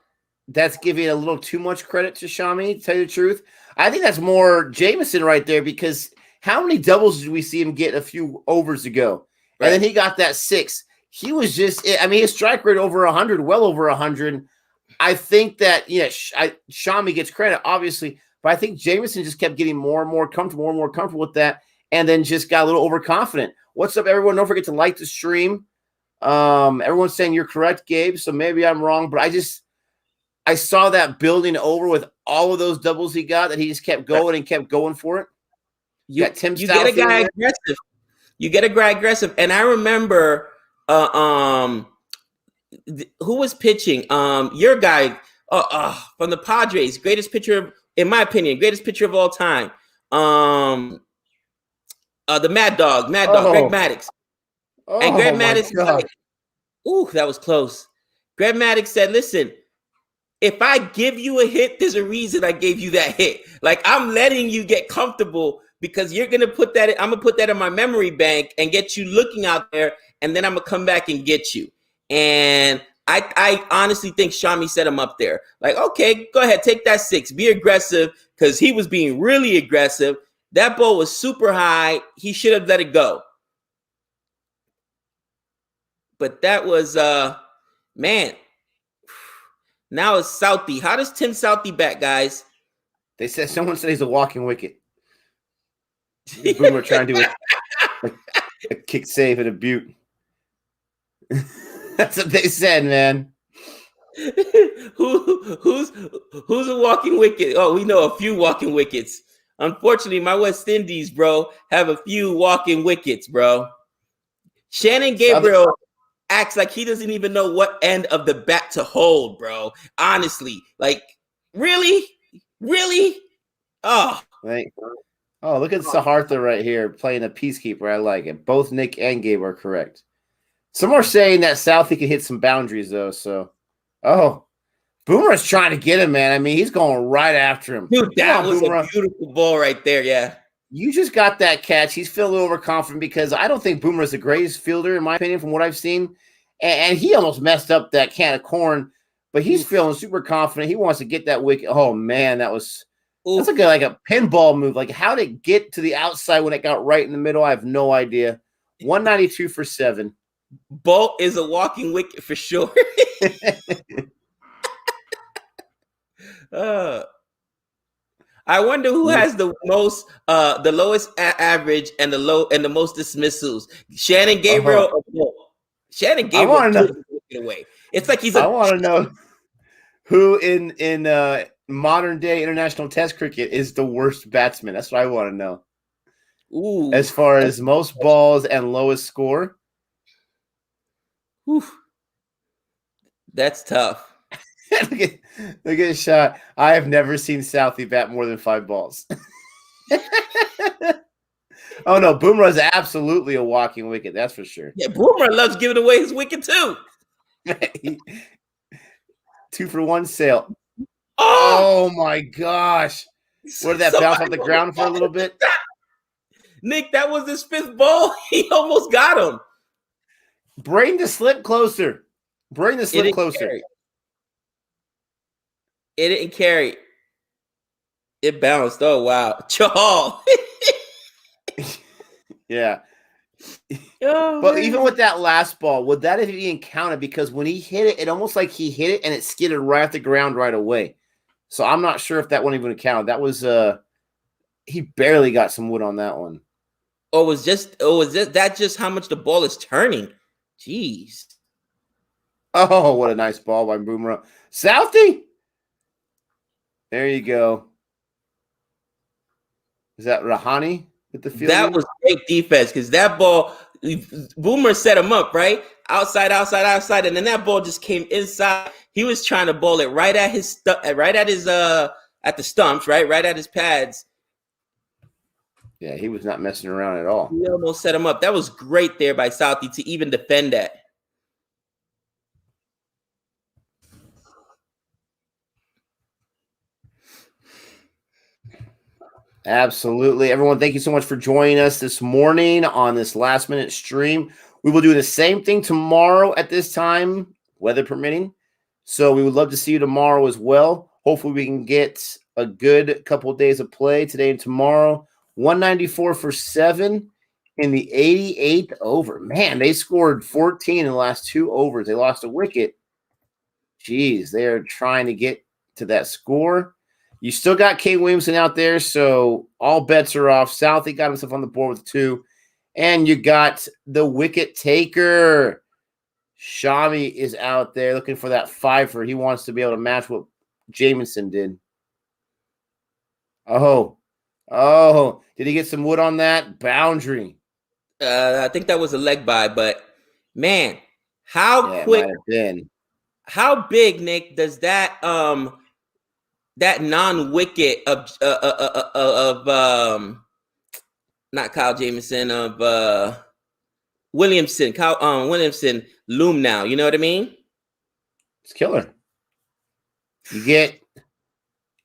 that's giving a little too much credit to Shami, to tell you the truth. I think that's more Jameson right there because how many doubles did we see him get a few overs ago? Right. And then he got that 6. He was just, I mean, his strike rate over 100, well over 100. I think that, Shami gets credit, obviously, but I think Jameson just kept getting more and more comfortable with that, and then just got a little overconfident. What's up, everyone? Don't forget to like the stream. Everyone's saying you're correct, Gabe, so maybe I'm wrong, but I saw that building over with all of those doubles he got, that he just kept going and kept going for it. You get a guy aggressive. You get a guy aggressive. And I remember who was pitching? Your guy from the Padres, greatest pitcher, in my opinion, greatest pitcher of all time. The Mad Dog, Greg Maddux. And Greg Maddux, like, ooh, that was close. Greg Maddux said, listen, if I give you a hit, there's a reason I gave you that hit. Like, I'm letting you get comfortable because you're going to put that, I'm going to put that in my memory bank and get you looking out there, and then I'm going to come back and get you. And I honestly think Shami set him up there. Like, okay, go ahead, take that 6. Be aggressive, because he was being really aggressive. That ball was super high. He should have let it go. But that was, man. Now it's Southee. How does Tim Southee bat, guys? Someone said he's a walking wicket. Boomer trying to do a kick save at a butte. That's what they said, man. Who's a walking wicket? Oh, we know a few walking wickets. Unfortunately, my West Indies, bro, have a few walking wickets, bro. Shannon Gabriel. acts like he doesn't even know what end of the bat to hold, bro. Honestly, like, really? Oh. Right. Oh, look at Sahartha right here playing a peacekeeper. I like it. Both Nick and Gabe are correct. Some are saying that Southee can hit some boundaries, though. So, Boomer's trying to get him, man. I mean, he's going right after him. Dude, that was a beautiful ball right there, yeah. You just got that catch. He's feeling overconfident because I don't think Boomer is the greatest fielder, in my opinion, from what I've seen. And he almost messed up that can of corn, but he's feeling super confident. He wants to get that wicket. Oh, man, that's like a pinball move. Like, how did it get to the outside when it got right in the middle? I have no idea. 192 for 7. Bo is a walking wicket for sure. I wonder who has the lowest average and the most dismissals. Shannon Gabriel or Bo? Shannon Gabriel took it away. It's like I want to know who in modern day international test cricket is the worst batsman. That's what I want to know. Ooh, as far as most balls and lowest score. Whew. That's tough. look at the shot. I have never seen Southee bat more than 5 balls. Oh no, Boomer is absolutely a walking wicket. That's for sure. Yeah, Boomer loves giving away his wicket too. 2 for 1 sail. Oh my gosh! Where did that bounce off the ground for a little bit? Nick, that was his 5th ball. He almost got him. Bring the slip closer. Bring the slip closer. It didn't carry. It bounced. Oh, wow. Chahal. Yeah. But even with that last ball, would that have even counted? Because when he hit it, it almost like he hit it and it skidded right off the ground right away. So I'm not sure if that wouldn't even count. That was he barely got some wood on that one. Was that just how much the ball is turning? Jeez. Oh, what a nice ball by Boomerang. Southee. There you go. Is that Rahani with the field? That was great defense because that ball, Boomer set him up, right? Outside, and then that ball just came inside. He was trying to bowl it right at his at the stumps, right at his pads. Yeah, he was not messing around at all. He almost set him up. That was great there by Southee to even defend that. Absolutely. Everyone, thank you so much for joining us this morning on this last-minute stream. We will do the same thing tomorrow at this time, weather permitting. So we would love to see you tomorrow as well. Hopefully we can get a good couple of days of play today and tomorrow. 194 for 7 in the 88th over. Man, they scored 14 in the last 2 overs. They lost a wicket. Jeez, they are trying to get to that score. You still got Kate Williamson out there, so all bets are off. Southee got himself on the board with 2. And you got the wicket taker. Shami is out there looking for that 5-er. He wants to be able to match what Jameson did. Oh, did he get some wood on that? Boundary. I think that was a leg by, but man, how quick, how big, Nick, does that that non-wicket of not Kyle Jameson, of Williamson, Williamson loom now? You know what I mean? It's killer. You get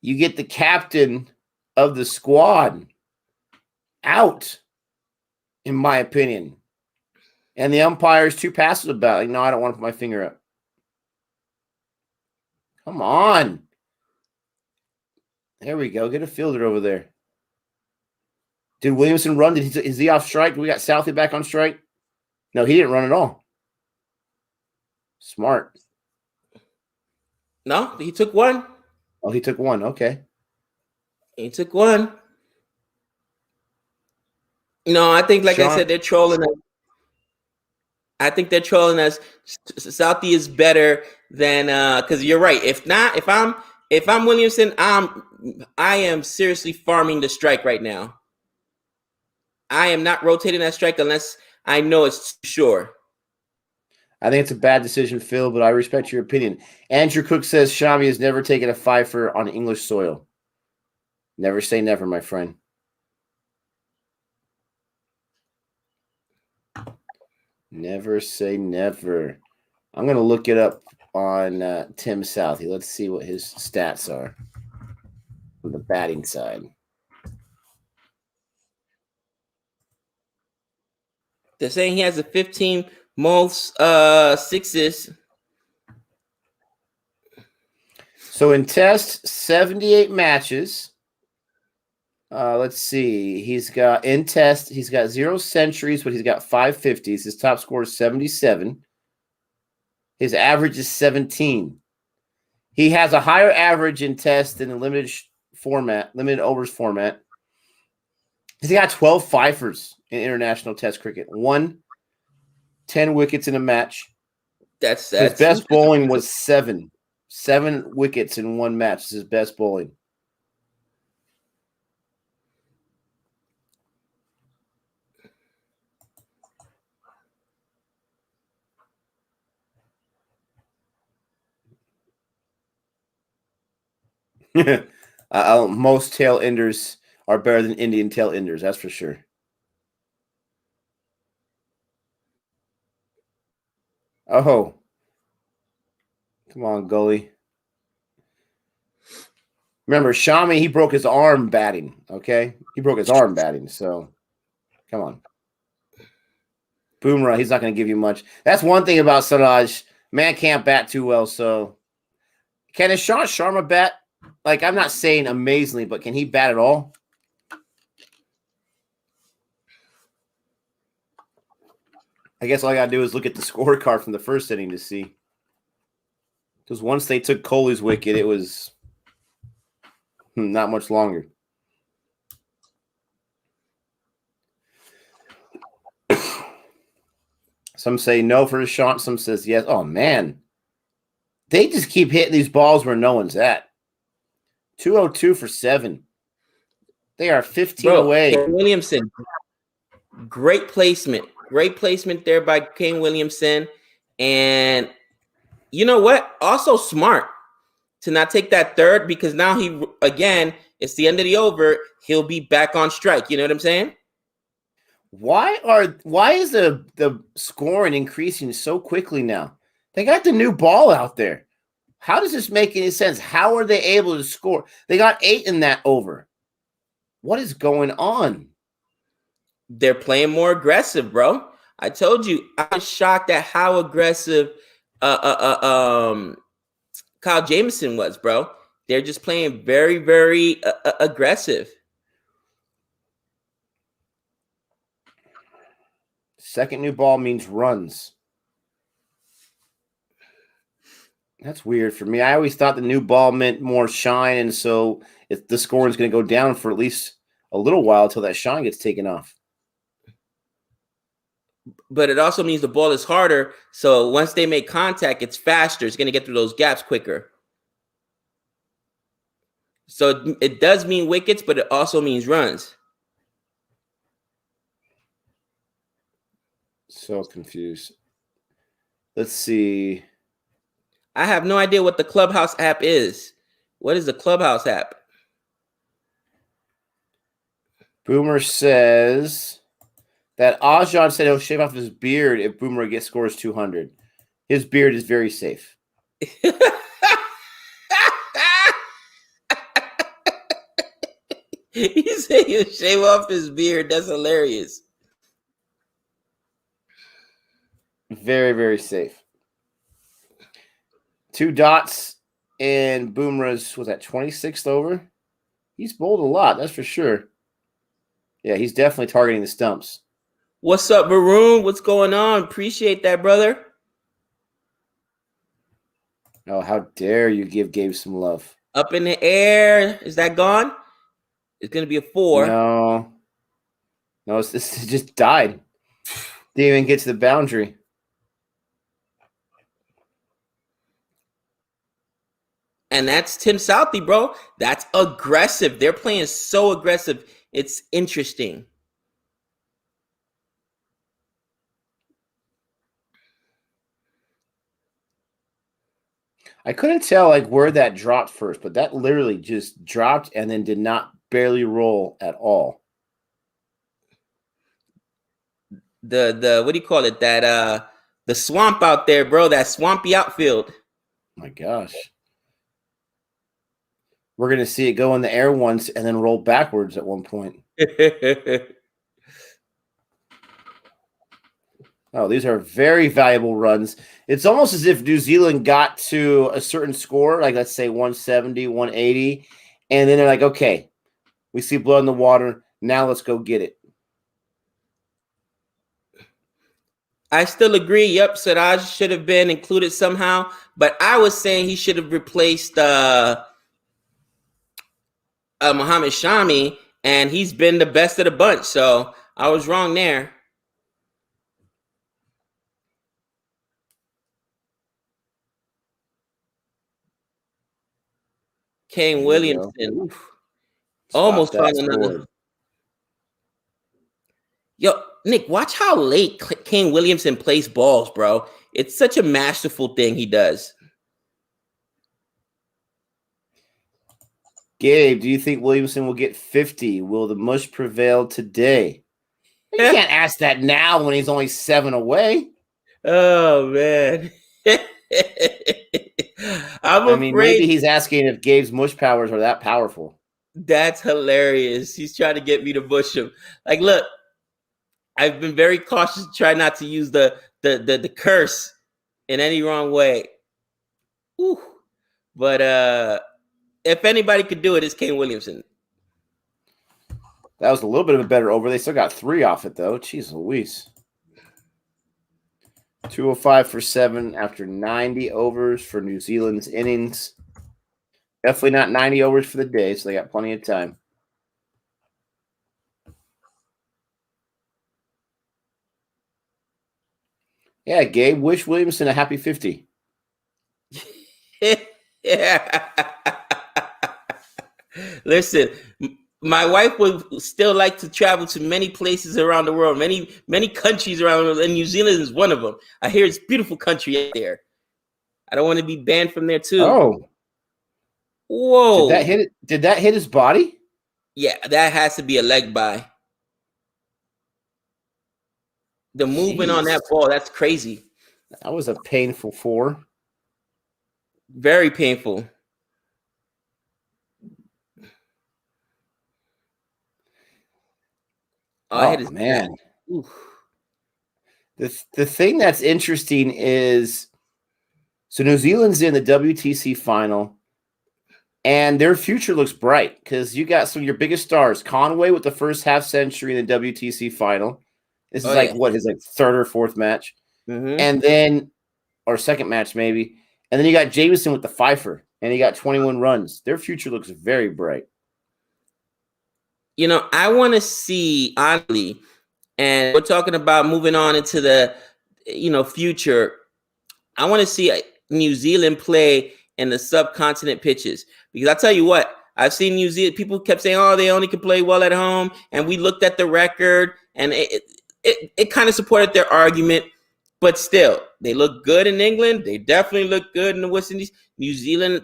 the captain of the squad out, in my opinion. And the umpire's too passive about it. Like, no, I don't want to put my finger up. Come on. There we go. Get a fielder over there. Did Williamson run? Is he off strike? We got Southee back on strike? No, he didn't run at all. Smart. No, he took one. Oh, he took one. Okay. He took one. No, I think, like I said, they're trolling us. I think they're trolling us. Southee is better than because you're right. If I'm Williamson, I am seriously farming the strike right now. I am not rotating that strike unless I know it's sure. I think it's a bad decision, Phil, but I respect your opinion. Andrew Cook says Shami has never taken a fifer on English soil. Never say never, my friend. Never say never. I'm going to look it up on Tim Southee. Let's see what his stats are on the batting side. They're saying he has a 15 most sixes. So in test, 78 matches. Let's see. He's got 0 centuries, but he's got 5 50s. His top score is 77. His average is 17. He has a higher average in test than the limited overs format. He's got 12 fifers in international test cricket. 10 wickets in a match. That's his best bowling was 7. 7 wickets in one match. This is his best bowling. Most tail enders are better than Indian tail enders. That's for sure. Oh, come on, Gully. Remember, Shami, he broke his arm batting, okay? He broke his arm batting, so come on. Boomerang, he's not going to give you much. That's one thing about Siraj. Man can't bat too well, so. Can Ishant Sharma bat? Like, I'm not saying amazingly, but can he bat at all? I guess all I got to do is look at the scorecard from the first inning to see. Because once they took Kohli's wicket, it was not much longer. Some say no for Ishant. Some says yes. Oh, man. They just keep hitting these balls where no one's at. 202 for 7. They are 15 away. Williamson. Great placement. Great placement there by Kane Williamson. And you know what? Also smart to not take that third, because now it's the end of the over. He'll be back on strike. You know what I'm saying? Why is the scoring increasing so quickly now? They got the new ball out there. How does this make any sense? How are they able to score? They got 8 in that over. What is going on? They're playing more aggressive, bro. I told you, I was shocked at how aggressive Kyle Jameson was, bro. They're just playing very, very aggressive. Second new ball means runs. That's weird for me. I always thought the new ball meant more shine, and so the scoring is going to go down for at least a little while until that shine gets taken off. But it also means the ball is harder, so once they make contact, it's faster. It's going to get through those gaps quicker. So it does mean wickets, but it also means runs. So confused. Let's see. I have no idea what the Clubhouse app is. What is the Clubhouse app? Boomer says that Ajahn said he'll shave off his beard if Boomer scores 200. His beard is very safe. He said he'll shave off his beard. That's hilarious. Very, very safe. 2 dots in Boomer's, was that 26th over? He's bowled a lot, that's for sure. Yeah, he's definitely targeting the stumps. What's up, Maroon? What's going on? Appreciate that, brother. Oh, how dare you give Gabe some love. Up in the air. Is that gone? It's going to be a 4. No, it just died. Didn't even get to the boundary. And that's Tim Southee, bro. That's aggressive. They're playing so aggressive. It's interesting. I couldn't tell like where that dropped first, but that literally just dropped and then did not barely roll at all. The what do you call it? That the swamp out there, bro. That swampy outfield. My gosh. We're gonna see it go in the air once and then roll backwards at one point. Oh, these are very valuable runs. It's almost as if New Zealand got to a certain score, like let's say 170, 180, and then they're like, okay, we see blood in the water. Now let's go get it. I still agree. Yep, Siraj should have been included somehow, but I was saying he should have replaced Muhammad Shami, and he's been the best of the bunch. So I was wrong there. Kane Williamson almost found another. Yo, Nick, watch how late Kane Williamson plays balls, bro. It's such a masterful thing he does. Gabe, do you think Williamson will get 50? Will the mush prevail today? You can't ask that now when he's only 7 away. Oh, man. I mean, maybe he's asking if Gabe's mush powers are that powerful. That's hilarious. He's trying to get me to mush him. Like, look, I've been very cautious to try not to use the curse in any wrong way. Whew. But if anybody could do it, it's Kane Williamson. That was a little bit of a better over. They still got 3 off it, though. Jeez Louise. 205 for 7 after 90 overs for New Zealand's innings. Definitely not 90 overs for the day, so they got plenty of time. Yeah, Gabe, wish Williamson a happy 50. Yeah. Listen, my wife would still like to travel to many places around the world, many countries around the world, and New Zealand is one of them. I hear it's a beautiful country out there. I don't want to be banned from there too. Oh. Whoa. Did that hit his body? Yeah, that has to be a leg by. The movement on that ball, that's crazy. That was a painful 4. Very painful. Oh, man. The thing that's interesting is, so New Zealand's in the WTC final, and their future looks bright because you got some of your biggest stars. Conway with the first half century in the WTC final. This is his third or fourth match. Mm-hmm. And then, or second match maybe. And then you got Jameson with the fifer, and he got 21 runs. Their future looks very bright. You know, I want to see, honestly, and we're talking about moving on into the, future. I want to see New Zealand play in the subcontinent pitches. Because I tell you what, I've seen New Zealand, people kept saying, oh, they only can play well at home. And we looked at the record, and it kind of supported their argument. But still, they look good in England. They definitely look good in the West Indies. New Zealand.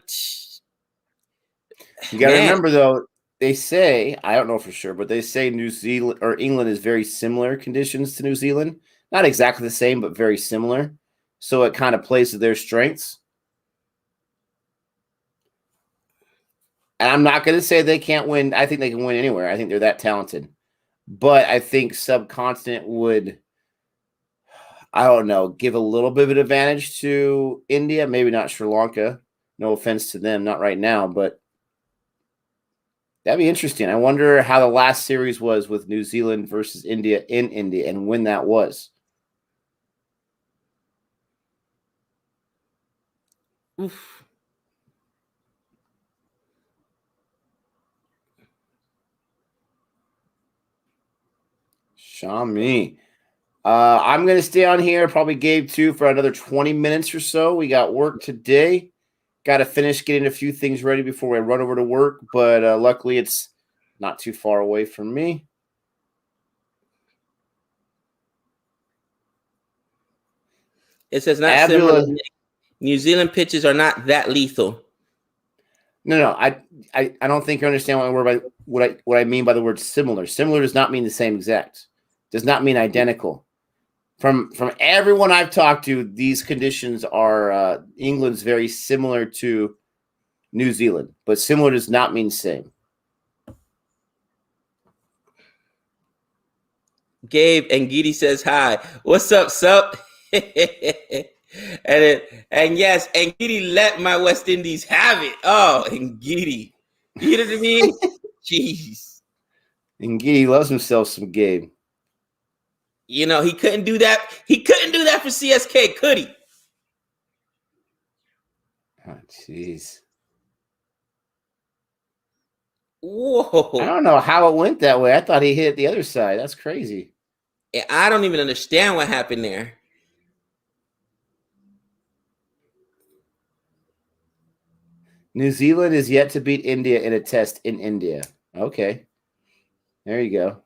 You got to remember, though, they say, I don't know for sure, but they say New Zealand or England is very similar conditions to New Zealand. Not exactly the same, but very similar. So it kind of plays to their strengths. And I'm not going to say they can't win. I think they can win anywhere. I think they're that talented. But I think subcontinent would, I don't know, give a little bit of an advantage to India. Maybe not Sri Lanka. No offense to them, not right now, but that'd be interesting. I wonder how the last series was with New Zealand versus India in India and when that was. Oof. Shami. I'm going to stay on here, probably Gabe too, for another 20 minutes or so. We got work today. Got to finish getting a few things ready before we run over to work, but luckily it's not too far away from me. It says not similar. New Zealand pitches are not that lethal. No. I don't think you understand what I mean by the word similar. Similar does not mean the same exact. Does not mean identical. From everyone I've talked to, these conditions are England's very similar to New Zealand, but similar does not mean same. Gabe and Giddy says hi. What's up, sup? and yes, and Giddy let my West Indies have it. Oh, and Giddy. You know what I mean? Jeez. And Giddy loves himself some Gabe. You know, he couldn't do that. He couldn't do that for CSK, could he? Oh, jeez. Whoa. I don't know how it went that way. I thought he hit the other side. That's crazy. I don't even understand what happened there. New Zealand is yet to beat India in a test in India. Okay. There you go.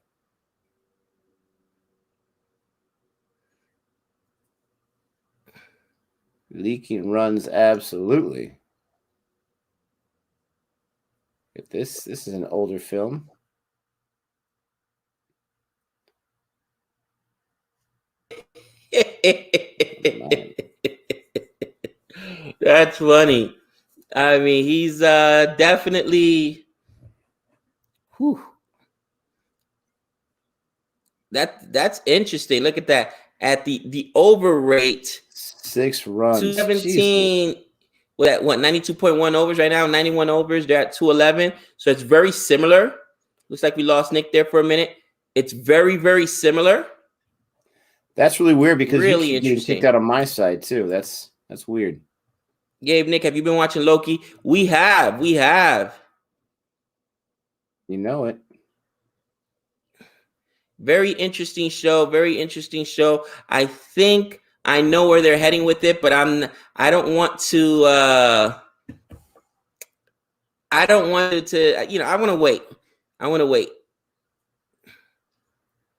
Leaking runs, absolutely. This is an older film. That's funny. I mean, he's definitely. Whew. That's interesting. Look at that. At the over rate, 6 runs. 217. Well, at what 92.1 overs right now, 91 overs. They're at 211. So it's very similar. Looks like we lost Nick there for a minute. It's very, very similar. That's really weird because really you keep getting kicked out on my side too. That's weird. Gabe, Nick, have you been watching Loki? We have. You know it. Very interesting show. Very interesting show. I think I know where they're heading with it, but I don't want to. I don't want it to. You know, I want to wait.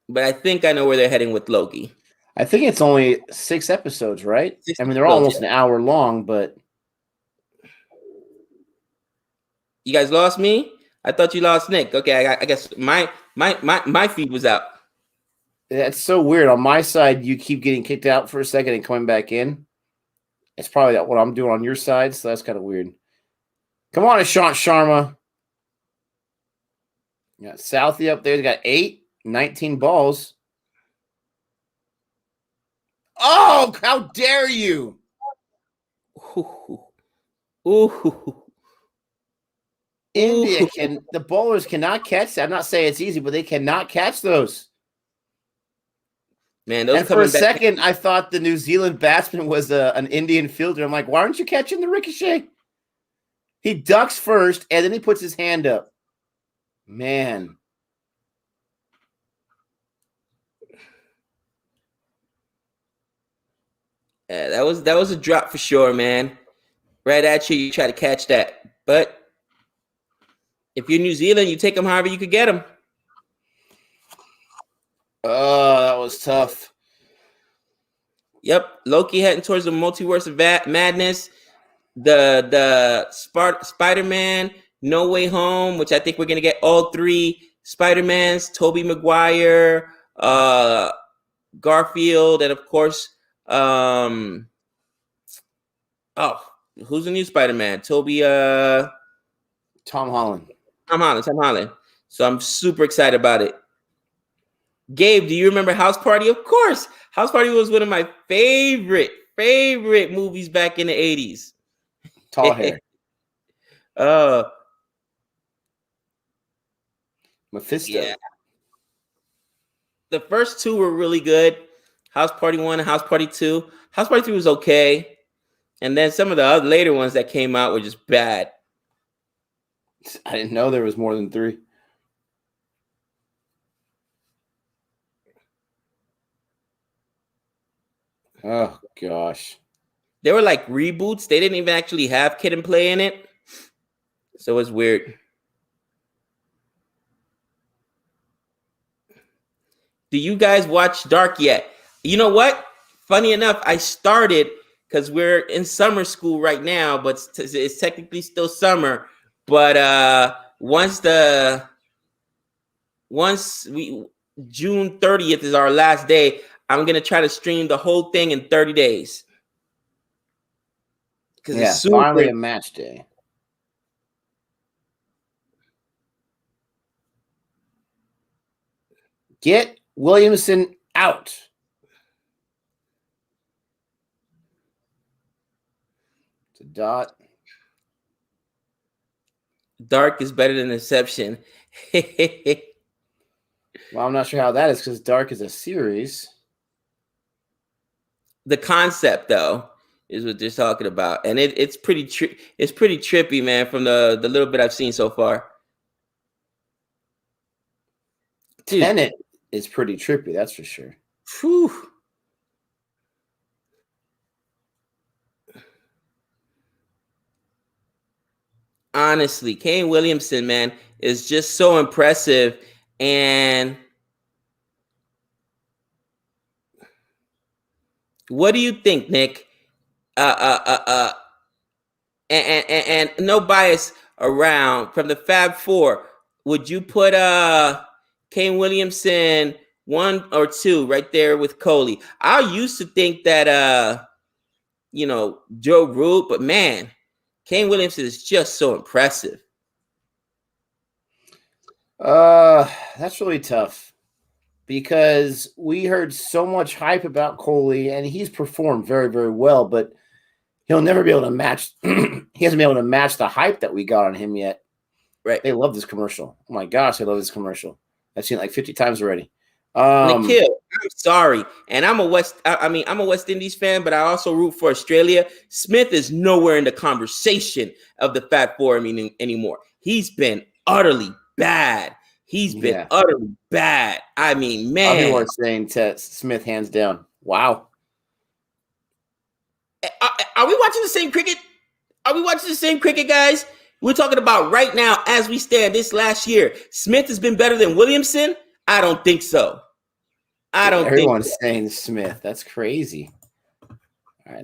But I think I know where they're heading with Loki. I think it's only 6 episodes, right? I mean, they're almost an hour long, but you guys lost me. I thought you lost Nick. Okay, I guess my feed was out. That's so weird. On my side, you keep getting kicked out for a second and coming back in. It's probably what I'm doing on your side, so that's kind of weird. Come on, Ishant Sharma. You got Southee up there. They got 19 balls. Oh, how dare you! Ooh. India the bowlers cannot catch that. I'm not saying it's easy, but they cannot catch those. Man, those and for a second, I thought the New Zealand batsman was an Indian fielder. I'm like, why aren't you catching the ricochet? He ducks first, and then he puts his hand up. Man. Yeah, that was a drop for sure, man. Right at you, you try to catch that. But if you're New Zealand, you take them however you could get them. Oh, that was tough. Yep, Loki heading towards the multiverse of madness. The Spider-Man, No Way Home, which I think we're gonna get all 3 Spider-Mans, Tobey Maguire, Garfield, and of course, who's the new Spider-Man? Tom Holland. Tom Holland. So I'm super excited about it. Gabe, do you remember House Party? Of course. House Party was one of my favorite movies back in the 80s. Tall hair. Mephisto. Yeah. The first 2 were really good. House Party 1 and House Party 2. House Party 3 was okay. And then some of the other later ones that came out were just bad. I didn't know there was more than 3. Oh, gosh. They were like reboots. They didn't even actually have Kid and Play in it. So it's weird. Do you guys watch Dark yet? You know what? Funny enough, I started because we're in summer school right now, but it's technically still summer. But once June 30th is our last day, I'm gonna try to stream the whole thing in 30 days. Because it's finally a match day. Get Williamson out. It's a dot. Dark is better than Inception. Well, I'm not sure how that is because Dark is a series. The concept, though, is what they're talking about, and it's pretty trippy, man. From the little bit I've seen so far, Tenet is pretty trippy, that's for sure. Whew. Honestly, Kane Williamson, man, is just so impressive. And what do you think, Nick? And no bias around from the Fab Four. Would you put Kane Williamson 1 or 2 right there with Coley? I used to think that Joe Root, but man, Kane Williamson is just so impressive. That's really tough because we heard so much hype about Coley and he's performed very, very well, but he'll never be able to match. He hasn't been able to match the hype that we got on him yet. Right. They love this commercial. Oh my gosh, I love this commercial. I've seen it like 50 times already. Nikhil, I'm sorry, and I'm a West Indies fan, but I also root for Australia. Smith is nowhere in the conversation of the Fab Four anymore. He's been utterly bad. He's been utterly bad. I mean, man. People are saying Smith hands down. Wow. Are we watching the same cricket? Are we watching the same cricket, guys? We're talking about right now, as we stand this last year. Smith has been better than Williamson? I don't think so. Everyone's saying Smith. That's crazy.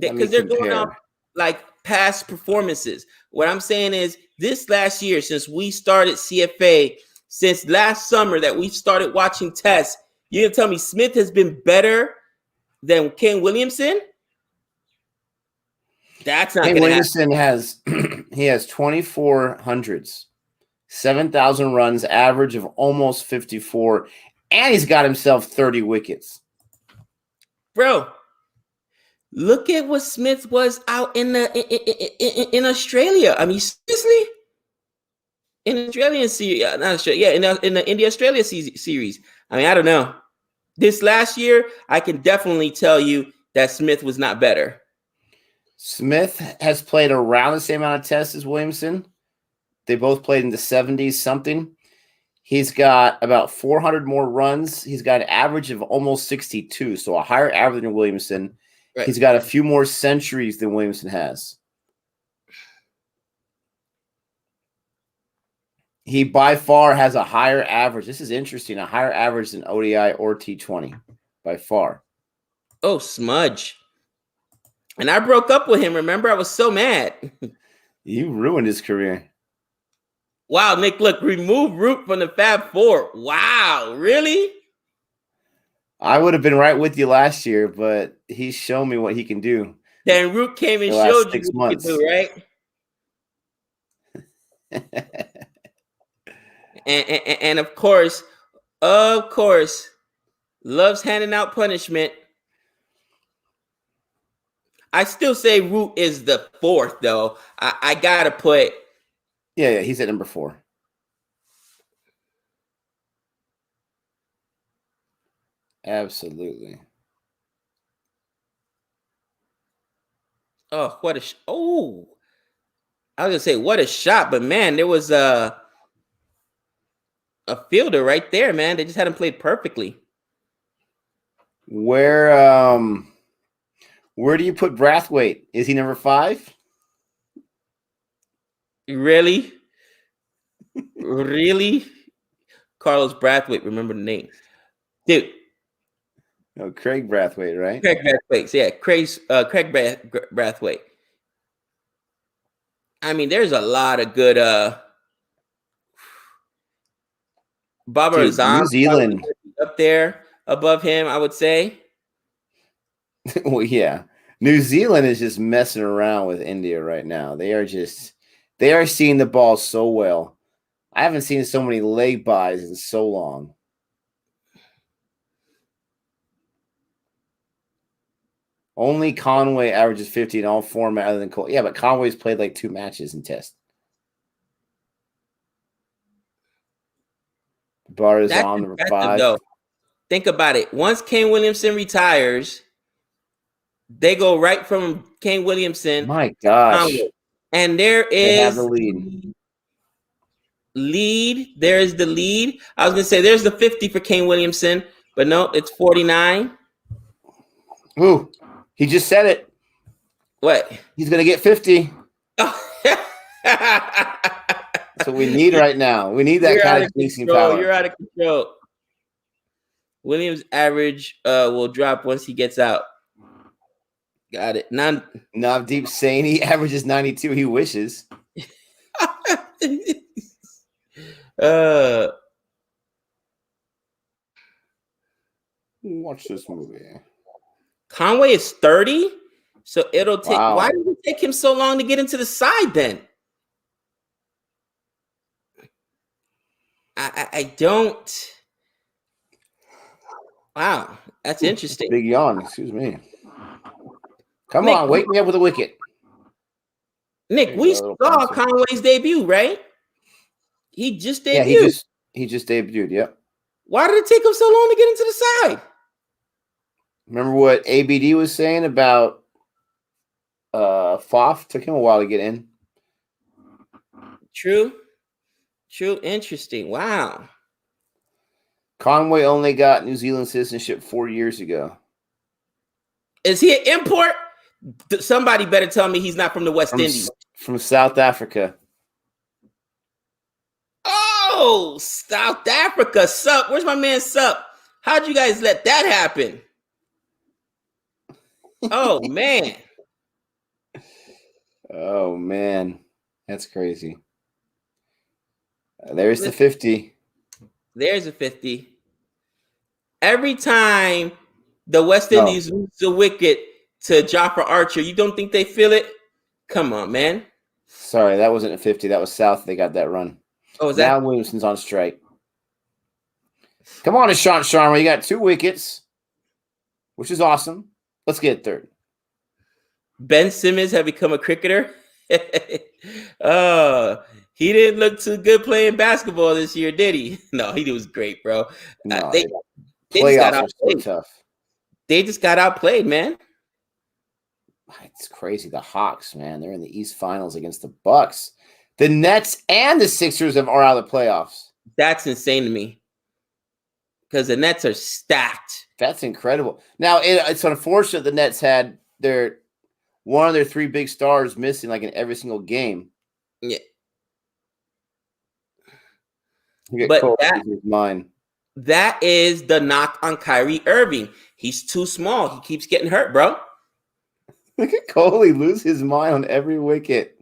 Because they're going off like past performances. What I'm saying is this last year, since we started CFA, since last summer that we started watching tests, you're going to tell me Smith has been better than Kane Williamson? That's not going to happen. Williamson has 24 hundreds, 7,000 runs, average of almost 54, and he's got himself 30 wickets. Bro, look at what Smith was out in Australia. I mean, seriously? In the Australian series, not Australia, in the India-Australia series. I mean, I don't know. This last year, I can definitely tell you that Smith was not better. Smith has played around the same amount of tests as Williamson. They both played in the 70s something. He's got about 400 more runs. He's got an average of almost 62, so a higher average than Williamson. Right. He's got a few more centuries than Williamson has. He by far has a higher average. This is interesting. A higher average than ODI or T20 by far. Oh, smudge. And I broke up with him. Remember, I was so mad. You ruined his career. Wow, Nick, look, remove Root from the Fab Four. Wow, really? I would have been right with you last year, but he's shown me what he can do. Then Root came and showed you what he can do, right? and of course, loves handing out punishment. I still say Root is the 4th, though. I gotta put. Yeah, he's at number 4. Absolutely. Oh, what a I was gonna say what a shot, but man, there was a fielder right there, man. They just had him played perfectly. Where do you put Brathwaite? Is he number 5? Really? Really? Carlos Brathwaite, remember the name. Dude, No, Craig Brathwaite, right? Craig Brathwaite. Yeah, Craig Brathwaite. I mean, there's a lot of good Barbara Azam New Zealand up there above him, I would say. Well, yeah. New Zealand is just messing around with India right now. They are seeing the ball so well. I haven't seen so many leg buys in so long. Only Conway averages 50 in all format other than Cole. Yeah, but Conway's played like 2 matches in Test. Bar is on number 5. Though. Think about it. Once Kane Williamson retires, they go right from Kane Williamson. My gosh. Conway. And there is they have the lead. There is the lead. I was going to say there's the 50 for Kane Williamson, but no, it's 49. Ooh, he just said it. What? He's going to get 50. That's what we need right now. We need that kind of jinxing power. You're out of control. Williams' average will drop once he gets out. Got it. Navdeep saying he averages 92. He wishes. Watch this movie. Conway is 30, so it'll take. Wow. Why did it take him so long to get into the side then? I don't. Wow, that's interesting. Big yawn. Excuse me. Come Nick, on, wake me up with a wicket. Nick, we saw Conway's debut, right? He just debuted. Yeah, he just debuted. Yep. Why did it take him so long to get into the side? Remember what ABD was saying about Foff? Took him a while to get in. True. Interesting. Wow. Conway only got New Zealand citizenship 4 years ago. Is he an import? Somebody better tell me he's not from the West Indies. From South Africa. Oh, South Africa. Sup? Where's my man Sup? How'd you guys let that happen? Oh, man. Oh, man. That's crazy. There's the 50. There's a 50. Every time the West Indies lose the wicket to Jofra Archer, you don't think they feel it? Come on, man. Sorry, that wasn't a 50. That was South. They got that run. Oh, is that? Now Williamson's on strike. Come on, Ishant Sharma. You got 2 wickets, which is awesome. Let's get 3rd. Ben Simmons have become a cricketer. He didn't look too good playing basketball this year, did he? No, he was great, bro. No, they playoffs are so tough. They just got outplayed, man. It's crazy. The Hawks, man, they're in the East Finals against the Bucks. The Nets and the Sixers are out of the playoffs. That's insane to me because the Nets are stacked. That's incredible. Now, it's unfortunate the Nets had one of their 3 big stars missing like in every single game. Yeah. But that is the knock on Kyrie Irving. He's too small. He keeps getting hurt, bro. Look at Kohli lose his mind on every wicket.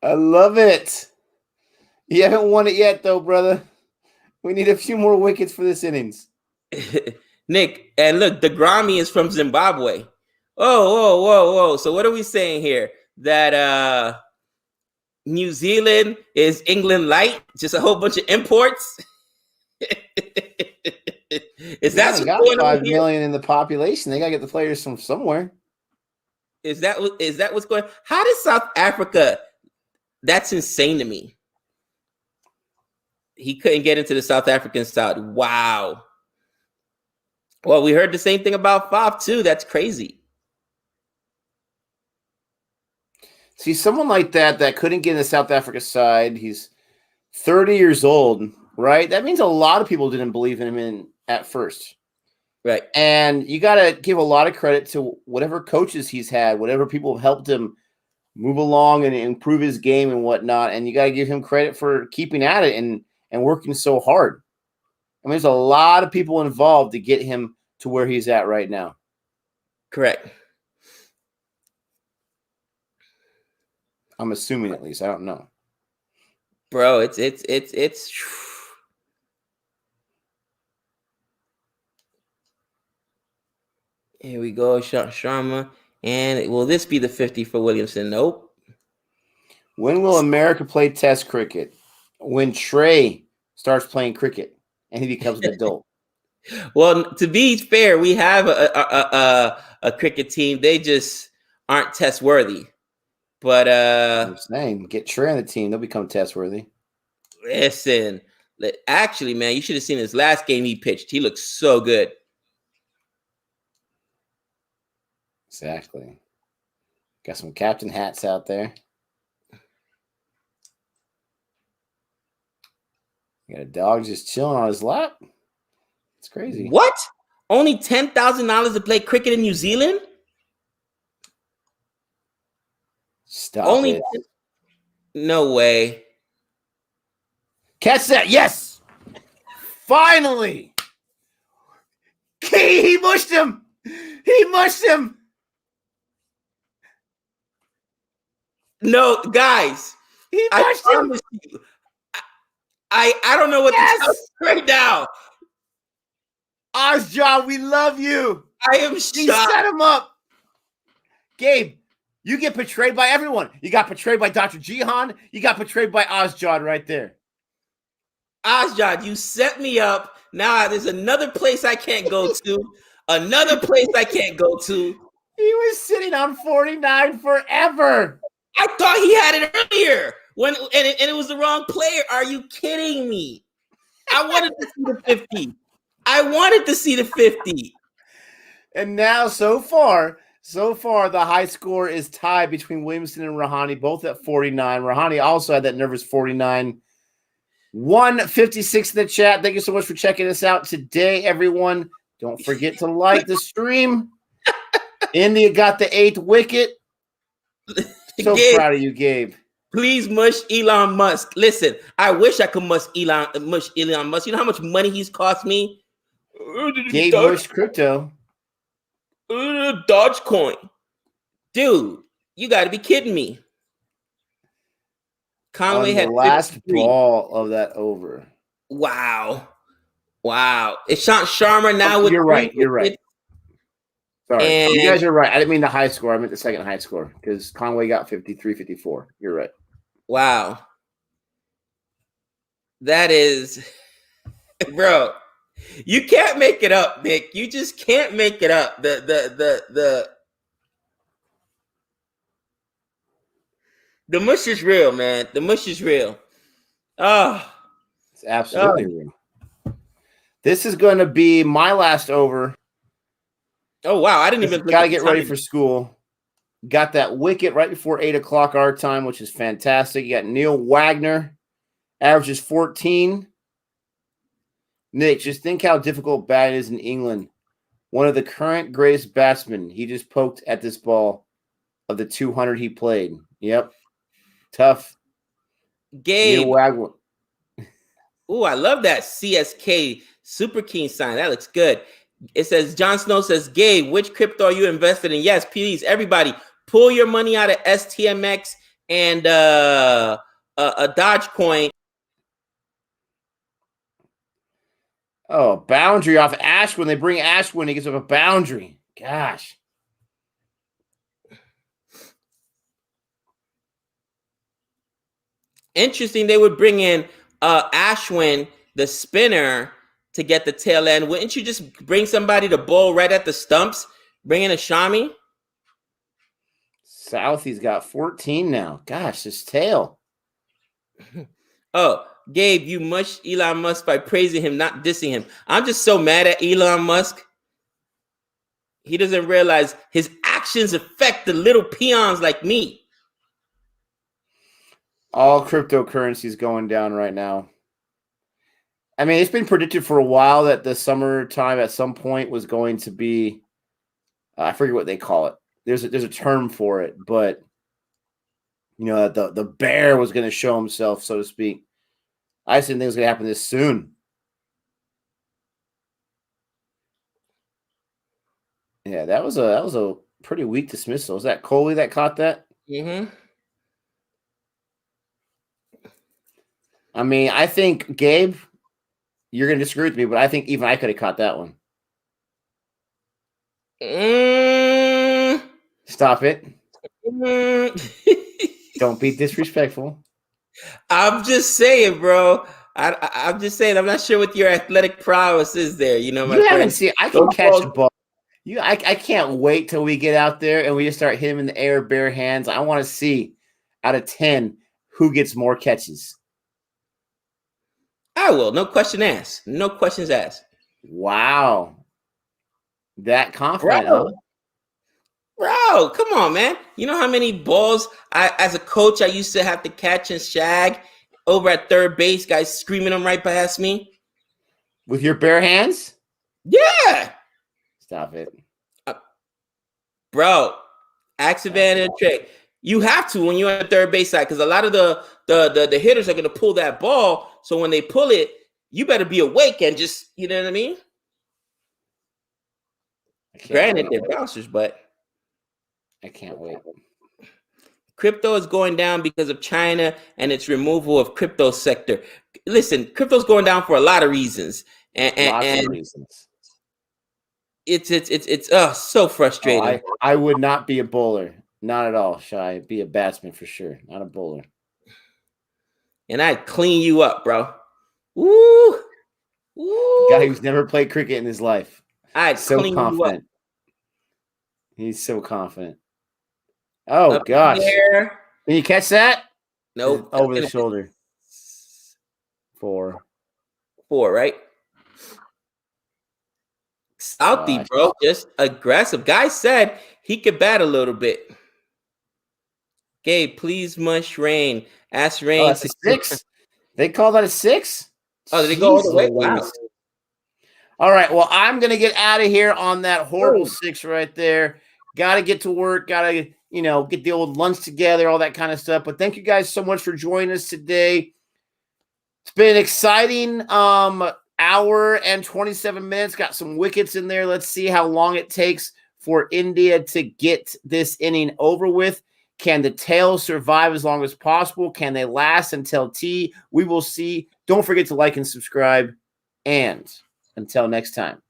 I love it. You haven't won it yet, though, brother. We need a few more wickets for this innings. Nick, and look, the Grammy is from Zimbabwe. Whoa. So what are we saying here? That New Zealand is England light? Just a whole bunch of imports? Is that what's going on? 5 million in the population. They got to get the players from somewhere. Is that what's going on? How does South Africa? That's insane to me. He couldn't get into the South African side. Wow. Well, we heard the same thing about Fab too. That's crazy. See, someone like that couldn't get in the South Africa side. He's 30 years old, right? That means a lot of people didn't believe in him at first. Right. And you got to give a lot of credit to whatever coaches he's had, whatever people have helped him move along and improve his game and whatnot. And you got to give him credit for keeping at it and working so hard. I mean, there's a lot of people involved to get him to where he's at right now. Correct. I'm assuming, at least. I don't know. Bro, it's here we go, Sharma. And will this be the 50 for Williamson? Nope. When will America play Test cricket? When Trey starts playing cricket and he becomes an adult. Well, to be fair, we have a cricket team. They just aren't test worthy. But I'm saying, get Trey on the team; they'll become test worthy. Listen, actually, man, you should have seen his last game he pitched. He looks so good. Exactly. Got some captain hats out there. Got a dog just chilling on his lap. It's crazy. What? Only $10,000 to play cricket in New Zealand? Stop it. No way. Catch that. Yes. Finally. He mushed him. He mushed him. No, guys. He mushed him. I don't know what to tell you right now. Ozjob, we love you. I am shocked. He set him up. Gabe, you get portrayed by everyone. You got portrayed by Dr. Jihan. You got portrayed by Ozjob right there. Ozjob, you set me up. Now there's another place I can't go to. Another place I can't go to. He was sitting on 49 forever. I thought he had it earlier. And it was the wrong player. Are you kidding me? I wanted to see the 50. I wanted to see the 50. And now, so far, the high score is tied between Williamson and Rahani, both at 49. Rahani also had that nervous 49. 156 in the chat. Thank you so much for checking us out today, everyone. Don't forget to like the stream. India got the 8th wicket. So Gabe, proud of you, Gabe. Please mush Elon Musk. Listen, I wish I could mush Elon Musk. You know how much money he's cost me? Gabe mushed crypto. Dogecoin. Dude, you got to be kidding me. Conway had the last 53. ball of that over. Wow. It's Shant Sharma now with You're right. Sorry. And you guys are right. I didn't mean the high score. I meant the second high score because Conway got 53, 54. You're right. Wow. That is, bro, you can't make it up, Nick. You just can't make it up. The mush is real, man. The mush is real. Oh, it's absolutely real. This is going to be my last over. Oh, wow. I didn't even got to get ready for school. Got that wicket right before 8 o'clock our time, which is fantastic. You got Neil Wagner, averages 14. Nick, just think how difficult bat is in England. One of the current greatest batsmen. He just poked at this ball of the 200 he played. Yep. Tough. Gabe. Neil Wagner. Oh, I love that CSK Super Keen sign. That looks good. It says, Jon Snow says, Gabe, which crypto are you invested in? Yes, please, everybody, pull your money out of STMX and a Dogecoin. Oh, boundary off Ashwin. They bring Ashwin. He gets up a boundary. Gosh. Interesting. They would bring in Ashwin, the spinner, to get the tail end. Wouldn't you just bring somebody to bowl right at the stumps? Bring in a Shami? Southee's got 14 now. Gosh, his tail. Oh, Gabe, you mush Elon Musk by praising him, not dissing him. I'm just so mad at Elon Musk. He doesn't realize his actions affect the little peons like me. All cryptocurrencies going down right now. I mean, it's been predicted for a while that the summertime at some point was going to be, I forget what they call it. There's a term for it, but you know, the bear was going to show himself, so to speak. I just didn't think it was going to happen this soon. Yeah, that was a pretty weak dismissal. Was that Coley that caught that? Mm-hmm. I mean, I think Gabe, you're gonna disagree with me, but I think even I could have caught that one. Stop it. Don't be disrespectful. I'm just saying, bro. I'm just saying. I'm not sure what your athletic prowess is there. You know, my You haven't friend. seen. I can catch the ball. I can't wait till we get out there and we just start hitting him in the air, bare hands. I want to see out of 10 who gets more catches. I will. No question asked. No questions asked. Wow. That confident, huh? Bro, come on, man. You know how many balls as a coach, I used to have to catch and shag over at third base, guys screaming them right past me? With your bare hands? Yeah. Stop it. Bro, accident and trick. You have to when you're on the third base side because a lot of the hitters are going to pull that ball. So when they pull it, you better be awake and just, you know what I mean? Granted, they're bouncers, but I can't wait. Crypto is going down because of China and its removal of crypto sector. Listen, crypto's going down for a lot of reasons. And of reasons. It's so frustrating. I would not be a bowler. Not at all, Shy. Be a batsman for sure. Not a bowler. And I'd clean you up, bro. Woo! Woo! Guy who's never played cricket in his life. I'd clean you up. He's so confident. Oh, gosh. Can you catch that? Nope. Over the shoulder. 4. 4, right? Southee, bro, just aggressive. Guy said he could bat a little bit. Gabe, please mush Rain. Ask Rain. Oh, that's a 6? They call that a 6? Oh, did they go all the way? Wow. All right. Well, I'm going to get out of here on that horrible 6 right there. Got to get to work. Got to, get the old lunch together, all that kind of stuff. But thank you guys so much for joining us today. It's been an exciting hour and 27 minutes. Got some wickets in there. Let's see how long it takes for India to get this inning over with. Can the tails survive as long as possible? Can they last until tea? We will see. Don't forget to like and subscribe. And until next time.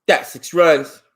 That's 6 runs.